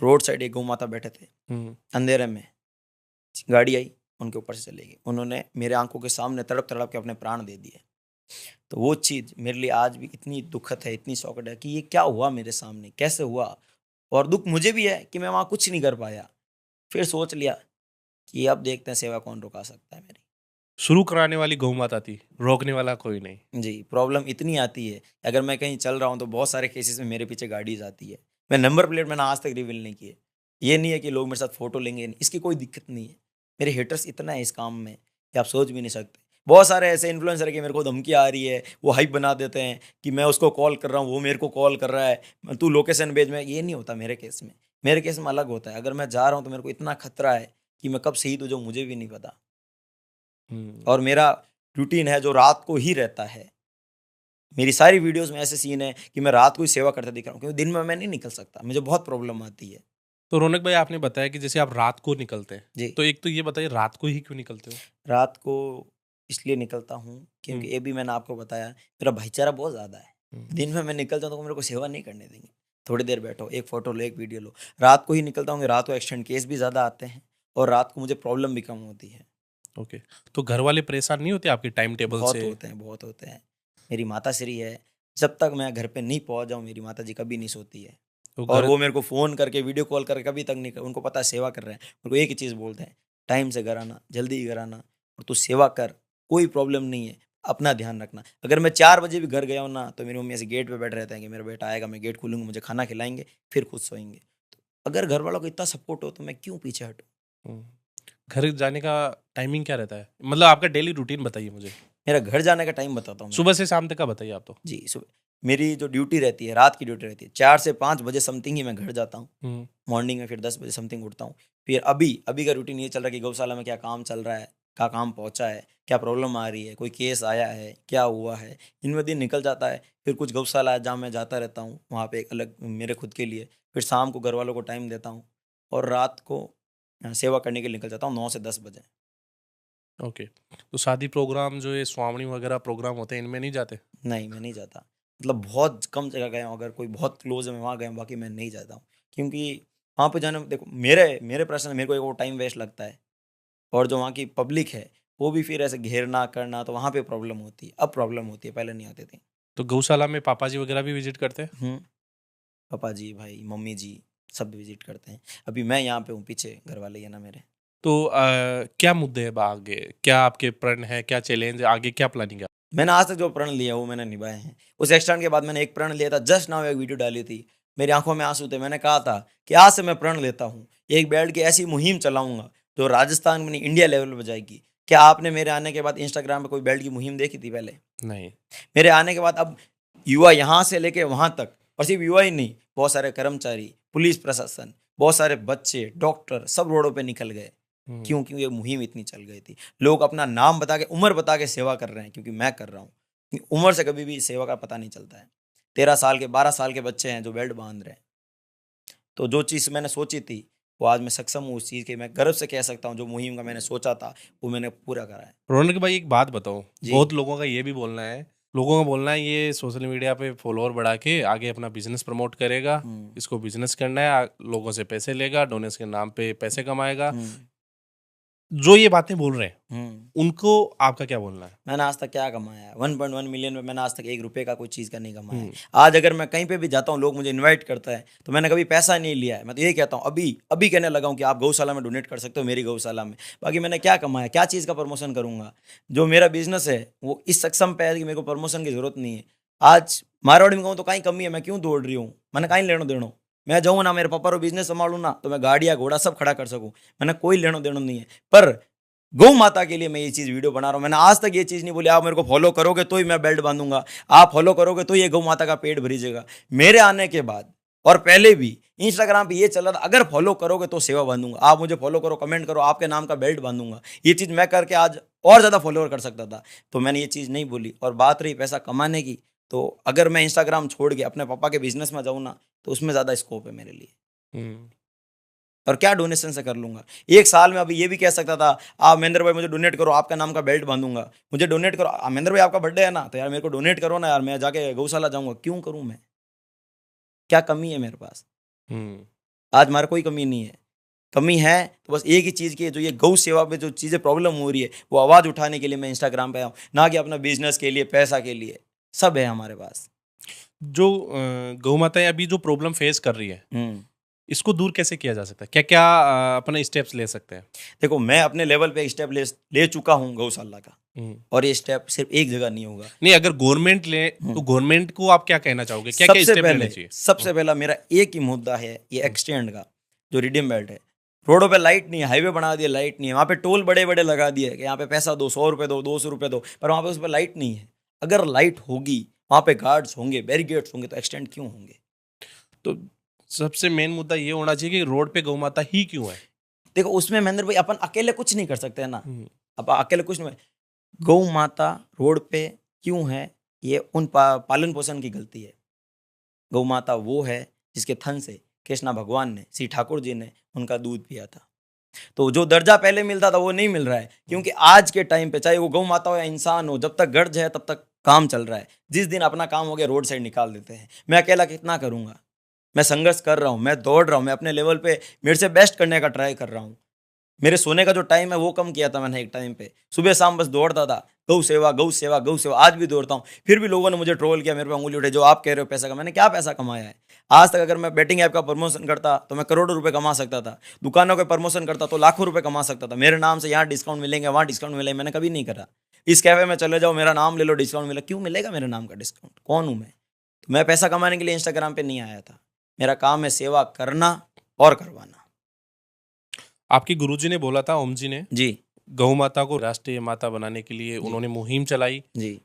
रोड साइड एक गौ माता बैठे थे, हम्म, अंधेरे में गाड़ी आई, उनके ऊपर से चली गई। उन्होंने मेरे आंखों के सामने तड़प तड़प के अपने प्राण दे दिए। तो वो चीज़ मेरे लिए आज भी इतनी दुखद है, इतनी शॉक्ड है कि ये क्या हुआ मेरे सामने, कैसे हुआ। और दुख मुझे भी है कि मैं वहाँ कुछ नहीं कर पाया। फिर सोच लिया कि अब देखते हैं सेवा कौन रुका सकता है मेरी। शुरू कराने वाली गौ माता थी, रोकने वाला कोई नहीं। जी, प्रॉब्लम इतनी आती है, अगर मैं कहीं चल रहा हूँ तो बहुत सारे केसेस में मेरे पीछे गाड़ीज़ आती है। मैं नंबर प्लेट मैंने आज तक रिवील नहीं की है। ये नहीं है कि लोग मेरे साथ फ़ोटो लेंगे, इसकी कोई दिक्कत नहीं है। मेरे हेटर्स इतना है इस काम में कि आप सोच भी नहीं सकते। बहुत सारे ऐसे इन्फ्लुएंसर हैं कि मेरे को धमकी आ रही है, वो हाइप बना देते हैं कि मैं उसको कॉल कर रहा हूँ, वो मेरे को कॉल कर रहा है, तू लोकेशन भेज। में ये नहीं होता मेरे केस में। मेरे केस में अलग होता है। अगर मैं जा रहा हूँ तो मेरे को इतना खतरा है कि मैं कब शहीद हो जाऊँ मुझे भी नहीं पता। और मेरा रूटीन है जो रात को ही रहता है। मेरी सारी वीडियोस में ऐसे सीन है कि मैं रात को ही सेवा करते दिख रहा हूँ, क्योंकि दिन में मैं नहीं निकल सकता, मुझे बहुत प्रॉब्लम आती है। तो रौनक भाई, आपने बताया कि जैसे आप रात को निकलते हैं, जी, तो एक तो ये बताइए रात को ही क्यों निकलते हो? रात को इसलिए निकलता हूँ क्योंकि हम्म, ये भी मैंने आपको बताया, मेरा भाईचारा बहुत ज़्यादा है। हम्म, दिन में मैं निकल जाता हूँ तो मेरे को सेवा नहीं करने देंगे। थोड़ी देर बैठो, एक फ़ोटो लो, एक वीडियो लो। रात को ही निकलता हूँ कि रात को एक्सीडेंट केस भी ज़्यादा आते हैं और रात को मुझे प्रॉब्लम भी कम होती है। ओके। तो घर वाले परेशान नहीं होते आपके टाइम टेबल बहुत से? होते हैं, बहुत होते हैं। मेरी माताश्री है, जब तक मैं घर पे नहीं पहुँच जाऊँ मेरी माताजी कभी नहीं सोती है। तो और घर वो मेरे को फ़ोन करके, वीडियो कॉल करके कभी तक नहीं, उनको पता है सेवा कर रहे हैं। मेरे को एक ही चीज़ बोलते हैं, टाइम से घर आना, जल्दी घर आना और तू सेवा कर, कोई प्रॉब्लम नहीं है, अपना ध्यान रखना। अगर मैं 4 बजे भी घर गया हूँ ना, तो मेरी मम्मी ऐसे गेट पे बैठे रहते हैं कि मेरा बेटा आएगा, मैं गेट खोलूँगी, मुझे खाना खिलाएँगे, फिर खुद सोएँगे। तो अगर घर वालों को इतना सपोर्ट हो तो मैं क्यों पीछे हटूँ? हम्म, घर जाने का टाइमिंग क्या रहता है? मतलब आपका डेली रूटीन बताइए मुझे। मेरा घर जाने का टाइम बताता हूँ मैं सुबह आपको। से शाम तक का बताइए आप तो। जी, सुबह मेरी जो ड्यूटी रहती है, रात की ड्यूटी रहती है, 4 से 5 बजे समथिंग ही मैं घर जाता हूँ। हम्म, मॉर्निंग में फिर 10 बजे समथिंग उठता हूँ। फिर अभी अभी का रूटीन ये चल रहा है कि गौशाला में क्या काम चल रहा है, क्या काम पहुँचा है, क्या प्रॉब्लम आ रही है, कोई केस आया है, क्या हुआ है, इनमें दिन निकल जाता है। फिर कुछ गौशाला है जहाँ मैं जाता रहता हूँ, वहाँ पे एक अलग मेरे खुद के लिए। फिर शाम को घर वालों को टाइम देता हूँ और रात को सेवा करने के लिए निकल जाता हूँ 9 से 10 बजे। ओके। तो शादी प्रोग्राम जो ये स्वावणी वगैरह प्रोग्राम होते हैं, इनमें नहीं जाते? नहीं, मैं नहीं जाता। मतलब बहुत कम जगह गया हूँ, अगर कोई बहुत क्लोज़ है मैं वहाँ गया हूँ, बाकी मैं नहीं जाता हूँ। क्योंकि वहाँ पे जाने में देखो, मेरे मेरे पर्सनल मेरे को एक वो टाइम वेस्ट लगता है और जो वहाँ की पब्लिक है, वो भी फिर ऐसे घेरना करना, तो वहाँ पे प्रॉब्लम होती है। अब प्रॉब्लम होती है, पहले नहीं आती थी। तो गौशाला में पापा जी वगैरह भी विजिट करते हैं? हुँ, पापा जी, भाई, मम्मी जी सब विज़िट करते हैं। अभी मैं यहाँ पे हूँ, पीछे घर वाले ही है ना मेरे। तो क्या मुद्दे हैं आगे? क्या आपके प्रण है? क्या चैलेंज आगे? क्या प्लानिंग है? मैंने आज तक जो प्रण लिया वो मैंने निभाए हैं। उस एक्सीडेंट के बाद मैंने एक प्रण लिया था, जस्ट नाउ एक वीडियो डाली थी। मेरी आँखों में आँसू थे। मैंने कहा था कि आज से मैं प्रण लेता हूँ, एक बेल्ट की ऐसी मुहिम चलाऊँगा जो राजस्थान में नहीं इंडिया लेवल पे जाएगी। क्या आपने मेरे आने के बाद इंस्टाग्राम पे कोई बेल्ट की मुहिम देखी थी पहले? नहीं। मेरे आने के बाद अब युवा यहाँ से लेके वहाँ तक, और सिर्फ युवा ही नहीं, बहुत सारे कर्मचारी, पुलिस प्रशासन, बहुत सारे बच्चे, डॉक्टर सब रोडों पे निकल गए। हम्म, क्यों? क्योंकि ये मुहिम इतनी चल गई थी। लोग अपना नाम बता के, उम्र बता के सेवा कर रहे हैं, क्योंकि मैं कर रहा हूँ। उम्र से कभी भी सेवा का पता नहीं चलता है। 13 साल के, 12 साल के बच्चे हैं जो बेल्ट बांध रहे हैं। तो जो चीज़ मैंने सोची थी, वो आज मैं सक्षम हूँ उस चीज़ के। मैं गर्व से कह सकता हूँ जो मुहिम का मैंने सोचा था, वो मैंने पूरा करा है। रौनक भाई, एक बात बताओ। जी। बहुत लोगों का ये भी बोलना है, लोगों का बोलना है ये सोशल मीडिया पे फॉलोअर बढ़ा के आगे अपना बिजनेस प्रमोट करेगा, हुँ, इसको बिजनेस करना है, लोगों से पैसे लेगा, डोनेशन के नाम पे पैसे कमाएगा। हुँ, जो ये बातें बोल रहे हैं, हुँ। उनको आपका क्या बोलना है? मैंने आज तक क्या कमाया है? 1.1 मिलियन में मैंने आज तक ₹1 का कोई चीज़ का नहीं कमाया है। हम्म, आज अगर मैं कहीं पे भी जाता हूँ, लोग मुझे इनवाइट करता है, तो मैंने कभी पैसा नहीं लिया है। मैं तो यही कहता हूँ, अभी अभी कहने लगा हूँ कि आप गौशाला में डोनेट कर सकते हो, मेरी गौशाला में। बाकी मैंने क्या कमाया? क्या चीज़ का प्रमोशन करूँगा? जो मेरा बिज़नेस है, वो इस सक्षम पे है कि मेरे को प्रमोशन की ज़रूरत नहीं है। आज मारवाड़ी में कहूँ तो कहीं कमी है, मैं क्यों दौड़ रही हूँ? मैंने कहीं लेनो-देनो। मैं जाऊँ ना, मेरे पापा रो बिज़नेस सँभालूँ ना, तो मैं गाड़ियाँ, घोड़ा सब खड़ा कर सकूँ। मैंने कोई लेनो-देनो नहीं है। पर गौ माता के लिए मैं ये चीज़ वीडियो बना रहा हूँ। मैंने आज तक ये चीज़ नहीं बोली आप मेरे को फॉलो करोगे तो ही मैं बेल्ट बांधूंगा, आप फॉलो करोगे तो ये गौ माता का पेट भरीजेगा। मेरे आने के बाद और पहले भी इंस्टाग्राम पे ये चल रहा था, अगर फॉलो करोगे तो सेवा बांधूंगा, आप मुझे फॉलो करो, कमेंट करो, आपके नाम का बेल्ट बांधूंगा। ये चीज़ मैं करके आज और ज़्यादा फॉलोअर कर सकता था, तो मैंने ये चीज़ नहीं बोली। और बात रही पैसा कमाने की, तो अगर मैं इंस्टाग्राम छोड़ के अपने पापा के बिजनेस में जाऊँ ना, तो उसमें ज़्यादा स्कोप है मेरे लिए। हम्म, और क्या डोनेशन से कर लूँगा? एक साल में अभी ये भी कह सकता था, आप महेंद्र भाई मुझे डोनेट करो, आपका नाम का बेल्ट बाँधूँगा। मुझे डोनेट करो, महेंद्र भाई आपका बर्थडे है ना, तो यार मेरे को डोनेट करो ना यार, मैं जाके गौशाला जाऊँगा। क्यों करूँ मैं? क्या कमी है मेरे पास? हम्म, आज हमारा कोई कमी नहीं है। कमी है तो बस एक ही चीज़ की है, जो ये गौ सेवा पे जो चीज़ें प्रॉब्लम हो रही है, वो आवाज़ उठाने के लिए मैं इंस्टाग्राम पे आया हूँ, ना कि अपना बिज़नेस के लिए, पैसा के लिए। सब है हमारे पास। जो गौ माताएं अभी जो प्रॉब्लम फेस कर रही है, हुँ। इसको दूर कैसे किया जा सकता है? क्या क्या अपने स्टेप्स ले सकते हैं? देखो, मैं अपने लेवल पे एक स्टेप ले चुका हूँ गौशाला का, और ये स्टेप सिर्फ एक जगह नहीं होगा। नहीं, अगर गवर्नमेंट ले तो गवर्नमेंट को आप क्या कहना चाहोगे? क्या क्या सबसे स्टेप लेने पहले चाहिए? सबसे पहला मेरा एक ही मुद्दा है, ये एक्सटेंड का, जो रिडीम बेल्ट है। रोडों पे लाइट नहीं है, हाईवे बना दिए, लाइट नहीं है, वहाँ पे टोल बड़े बड़े लगा दिए कि यहाँ पे पैसा दो, 100 रुपये दो, 200 रुपये दो, पर वहाँ पे उस पर लाइट नहीं है। अगर लाइट होगी, वहाँ पे गार्ड्स होंगे, बैरिकेड्स होंगे, तो एक्सटेंड क्यों होंगे? तो सबसे मेन मुद्दा ये होना चाहिए कि रोड पे गौ माता ही क्यों है? देखो, उसमें महेंद्र भाई अपन अकेले कुछ नहीं कर सकते है ना। हम्म, अब अकेले कुछ नहीं। गौ माता रोड पे क्यों है, ये उन पालन पोषण की गलती है। गौ माता वो है जिसके थन से कृष्णा भगवान ने, श्री ठाकुर जी ने उनका दूध पिया था। तो जो दर्जा पहले मिलता था वो नहीं मिल रहा है, क्योंकि आज के टाइम पे चाहे वो गौ माता हो या इंसान हो, जब तक गर्ज है तब तक काम चल रहा है। जिस दिन अपना काम हो गया, रोड साइड निकाल देते हैं। मैं अकेला कितना करूंगा? मैं संघर्ष कर रहा हूँ, मैं दौड़ रहा हूँ, मैं अपने लेवल पे मेरे से बेस्ट करने का ट्राई कर रहा हूँ। मेरे सोने का जो टाइम है वो कम किया था मैंने एक टाइम पे, सुबह शाम बस दौड़ता था, गौ सेवा गौ सेवा गौ सेवा। आज भी दौड़ता हूँ, फिर भी लोगों ने मुझे ट्रोल किया, मेरे पे उंगली उठे, जो आप कह रहे हो पैसा का। मैंने क्या पैसा कमाया है आज तक? अगर मैं बैटिंग ऐप का प्रमोशन करता तो मैं करोड़ों रुपए कमा सकता था, दुकानों का प्रमोशन करता तो लाखों रुपए कमा सकता था। मेरे नाम से यहाँ डिस्काउंट मिलेंगे, वहाँ डिस्काउंट मिलेंगे, मैंने कभी नहीं करा। इस कैफे में चले जाओ, मेरा नाम ले लो, डिस्काउंट मिलेगा। क्यों मिलेगा मेरे नाम का डिस्काउंट? कौन हूँ मैं? तो मैं पैसा कमाने के लिए इंस्टाग्राम पे नहीं आया था। मेरा काम है सेवा करना और करवाना। आपके गुरुजी ने बोला था, ओम जी ने, जी गौ माता को राष्ट्रीय माता बनाने के लिए उन्होंने मुहिम चलाई। जी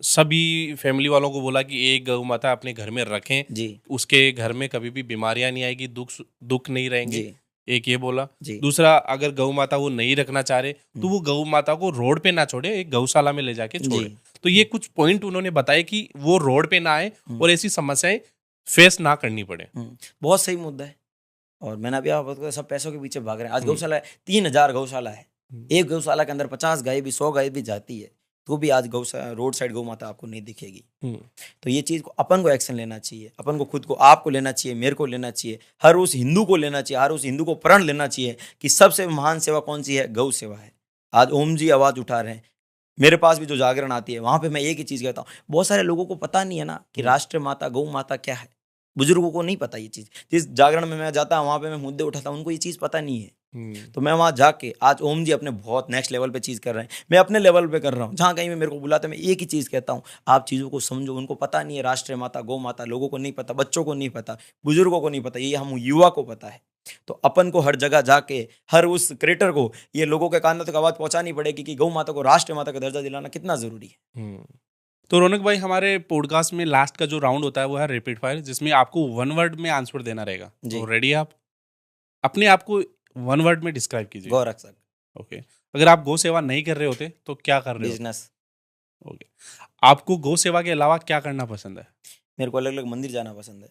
सभी फैमिली वालों को बोला कि एक गौ माता अपने घर में रखें, जी उसके घर में कभी भी बीमारियां नहीं आएगी, दुख नहीं रहेंगे। जी एक ये बोला। जी दूसरा, अगर गौ माता वो नहीं रखना चाह रहे तो वो गौ माता को रोड पे ना छोड़े, एक गौशाला में ले जाके छोड़े। जी तो ये कुछ पॉइंट उन्होंने बताए कि वो रोड पे ना आए और ऐसी समस्याएं फेस ना करनी पड़े। बहुत सही मुद्दा है। और मैंने अभी आपको बताया, सब पैसों के पीछे भाग रहे हैं। आज हम्म, गौशाला है, 3,000 गौशाला है। एक गौशाला के अंदर 50 गाय भी, 100 गाय भी जाती है, तो भी आज गौशाला रोड साइड गौ माता आपको नहीं दिखेगी। हम्म, तो ये चीज़ को अपन को एक्शन लेना चाहिए, अपन को खुद को, आपको लेना चाहिए, मेरे को लेना चाहिए, हर उस हिंदू को लेना चाहिए, हर उस हिंदू को प्रण लेना चाहिए कि सबसे महान सेवा कौन सी है? गौ सेवा है। आज ओम जी आवाज़ उठा रहे हैं, मेरे पास भी जो जागरण आती है वहाँ पे मैं एक ही चीज़ कहता हूँ। बहुत सारे लोगों को पता नहीं है ना कि राष्ट्र माता गौ माता क्या है। बुजुर्गों को नहीं पता ये चीज़। जिस जागरण में मैं जाता हूँ, वहाँ पे मैं मुद्दे उठाता हूँ, उनको ये चीज़ पता नहीं है। तो मैं वहाँ जाके, आज ओम जी अपने बहुत नेक्स्ट लेवल पे चीज़ कर रहे हैं, मैं अपने लेवल पे कर रहा हूँ। जहाँ कहीं भी मेरे को बुलाते हैं, मैं एक ही चीज़ कहता हूँ, आप चीज़ों को समझो। उनको पता नहीं है राष्ट्रीय माता गौ माता, लोगों को नहीं पता, बच्चों को नहीं पता, बुजुर्गों को नहीं पता, ये हम युवा को पता है। तो अपन को हर जगह जाके, हर उस क्रिएटर को ये लोगों के कानों तक आवाज़ पहुँचानी पड़ेगी कि गौ माता को राष्ट्रीय माता का दर्जा दिलाना कितना ज़रूरी है। तो रौनक भाई, हमारे पॉडकास्ट में लास्ट का जो राउंड होता है वो है रैपिड फायर, जिसमें आपको वन वर्ड में आंसर देना रहेगा। जी। तो रेडी आप? अपने आप को वन वर्ड में डिस्क्राइब कीजिए। गौरक्षक। ओके। अगर आप गौ सेवा नहीं कर रहे होते तो क्या कर रहे होते? बिजनेस। ओके। आपको गौ सेवा के अलावा क्या करना पसंद है? मेरे को अलग अलग मंदिर जाना पसंद है।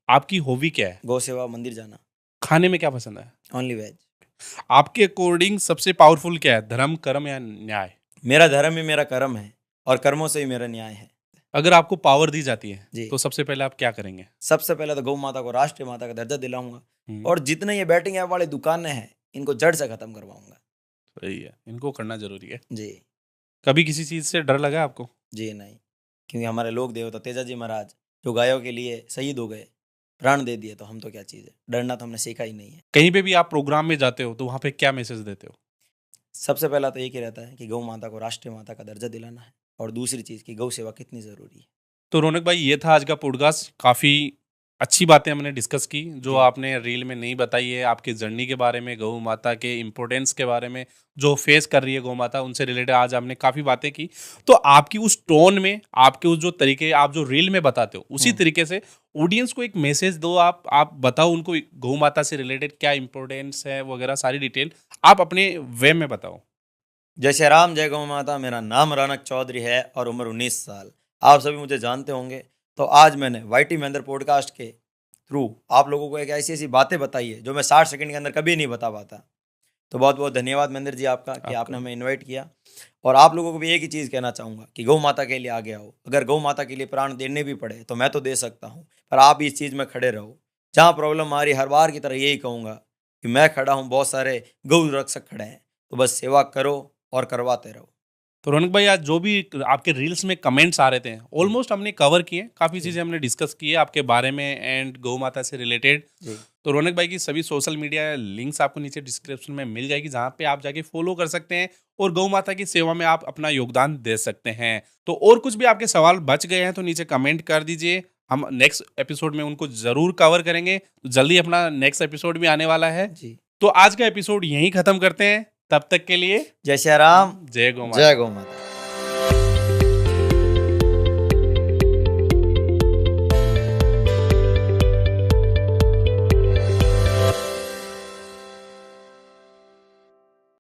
आपकी हॉबी क्या है? गौ सेवा, मंदिर जाना। खाने में क्या पसंद है? Only veg. आपके अकॉर्डिंग सबसे पावरफुल क्या है, धर्म, कर्म या न्याय? मेरा धर्म ही मेरा कर्म है, और कर्मों से ही मेरा न्याय है। अगर आपको पावर दी जाती है जी। तो सबसे पहले आप क्या करेंगे? सबसे पहले तो गौ माता को राष्ट्रीय माता का दर्जा दिलाऊंगा, हम्म, और जितने ये बैटिंग ऐप वाले दुकानें हैं, इनको जड़ से खत्म करवाऊंगा। सही है, इनको करना जरूरी है। जी। कभी किसी चीज से डर लगा आपको? जी नहीं, क्योंकि हमारे लोक देवता तेजाजी महाराज जो गायों के लिए शहीद हो गए, प्राण दे दिए, तो हम तो क्या चीज़ है, डरना तो हमने सीखा ही नहीं है। कहीं पे भी आप प्रोग्राम में जाते हो तो वहां पे क्या मैसेज देते हो? सबसे पहला तो एक ही रहता है कि गौ माता को राष्ट्रीय माता का दर्जा दिलाना है, और दूसरी चीज़ कि गौ सेवा कितनी ज़रूरी है। तो रौनक भाई, ये था आज का पॉडकास्ट। काफ़ी अच्छी बातें हमने डिस्कस की, जो जी। आपने रील में नहीं बताई है, आपकी जर्नी के बारे में, गौ माता के इम्पोर्टेंस के बारे में, जो फेस कर रही है गौ माता, उनसे रिलेटेड आज हमने काफ़ी बातें की। तो आपकी उस टोन में, आपके उस जो तरीके आप जो रील में बताते हो, उसी तरीके से ऑडियंस को एक मैसेज दो। आप बताओ उनको गौ माता से रिलेटेड क्या इम्पोर्टेंस है वगैरह, सारी डिटेल आप अपने वे में बताओ। जय श्री राम, जय गौ माता। मेरा नाम रौनक चौधरी है और उम्र 19 साल। आप सभी मुझे जानते होंगे। तो आज मैंने वाईटी महेंद्र पॉडकास्ट के थ्रू आप लोगों को एक ऐसी ऐसी बातें बताई है जो मैं 60 सेकंड के अंदर कभी नहीं बता पाता। तो बहुत बहुत धन्यवाद महेंद्र जी आपका कि आपने हमें इनवाइट किया। और आप लोगों को भी एक ही चीज़ कहना चाहूँगा कि गौ माता के लिए आगे आओ। अगर गौ माता के लिए प्राण देने भी पड़े तो मैं तो दे सकता हूँ, पर आप इस चीज़ में खड़े रहो। जहाँ प्रॉब्लम आ रही, हर बार की तरह यही कहूँगा कि मैं खड़ा हूँ, बहुत सारे गौ रक्षक खड़े हैं, तो बस सेवा करो और करवाते रहो। तो रौनक भाई, आज जो भी आपके रील्स में कमेंट्स आ रहे थे ऑलमोस्ट हमने कवर किए, काफ़ी चीज़ें हमने डिस्कस की है आपके बारे में एंड गौ माता से रिलेटेड। जी। तो रौनक भाई की सभी सोशल मीडिया लिंक्स आपको नीचे डिस्क्रिप्शन में मिल जाएगी, जहाँ पे आप जाके फॉलो कर सकते हैं और गौ माता की सेवा में आप अपना योगदान दे सकते हैं। तो और कुछ भी आपके सवाल बच गए हैं तो नीचे कमेंट कर दीजिए, हम नेक्स्ट एपिसोड में उनको ज़रूर कवर करेंगे। तो जल्दी अपना नेक्स्ट एपिसोड भी आने वाला है। जी। तो आज का एपिसोड यहीं ख़त्म करते हैं, तब तक के लिए जय श्री राम, जय गौ माता। जय गौ माता।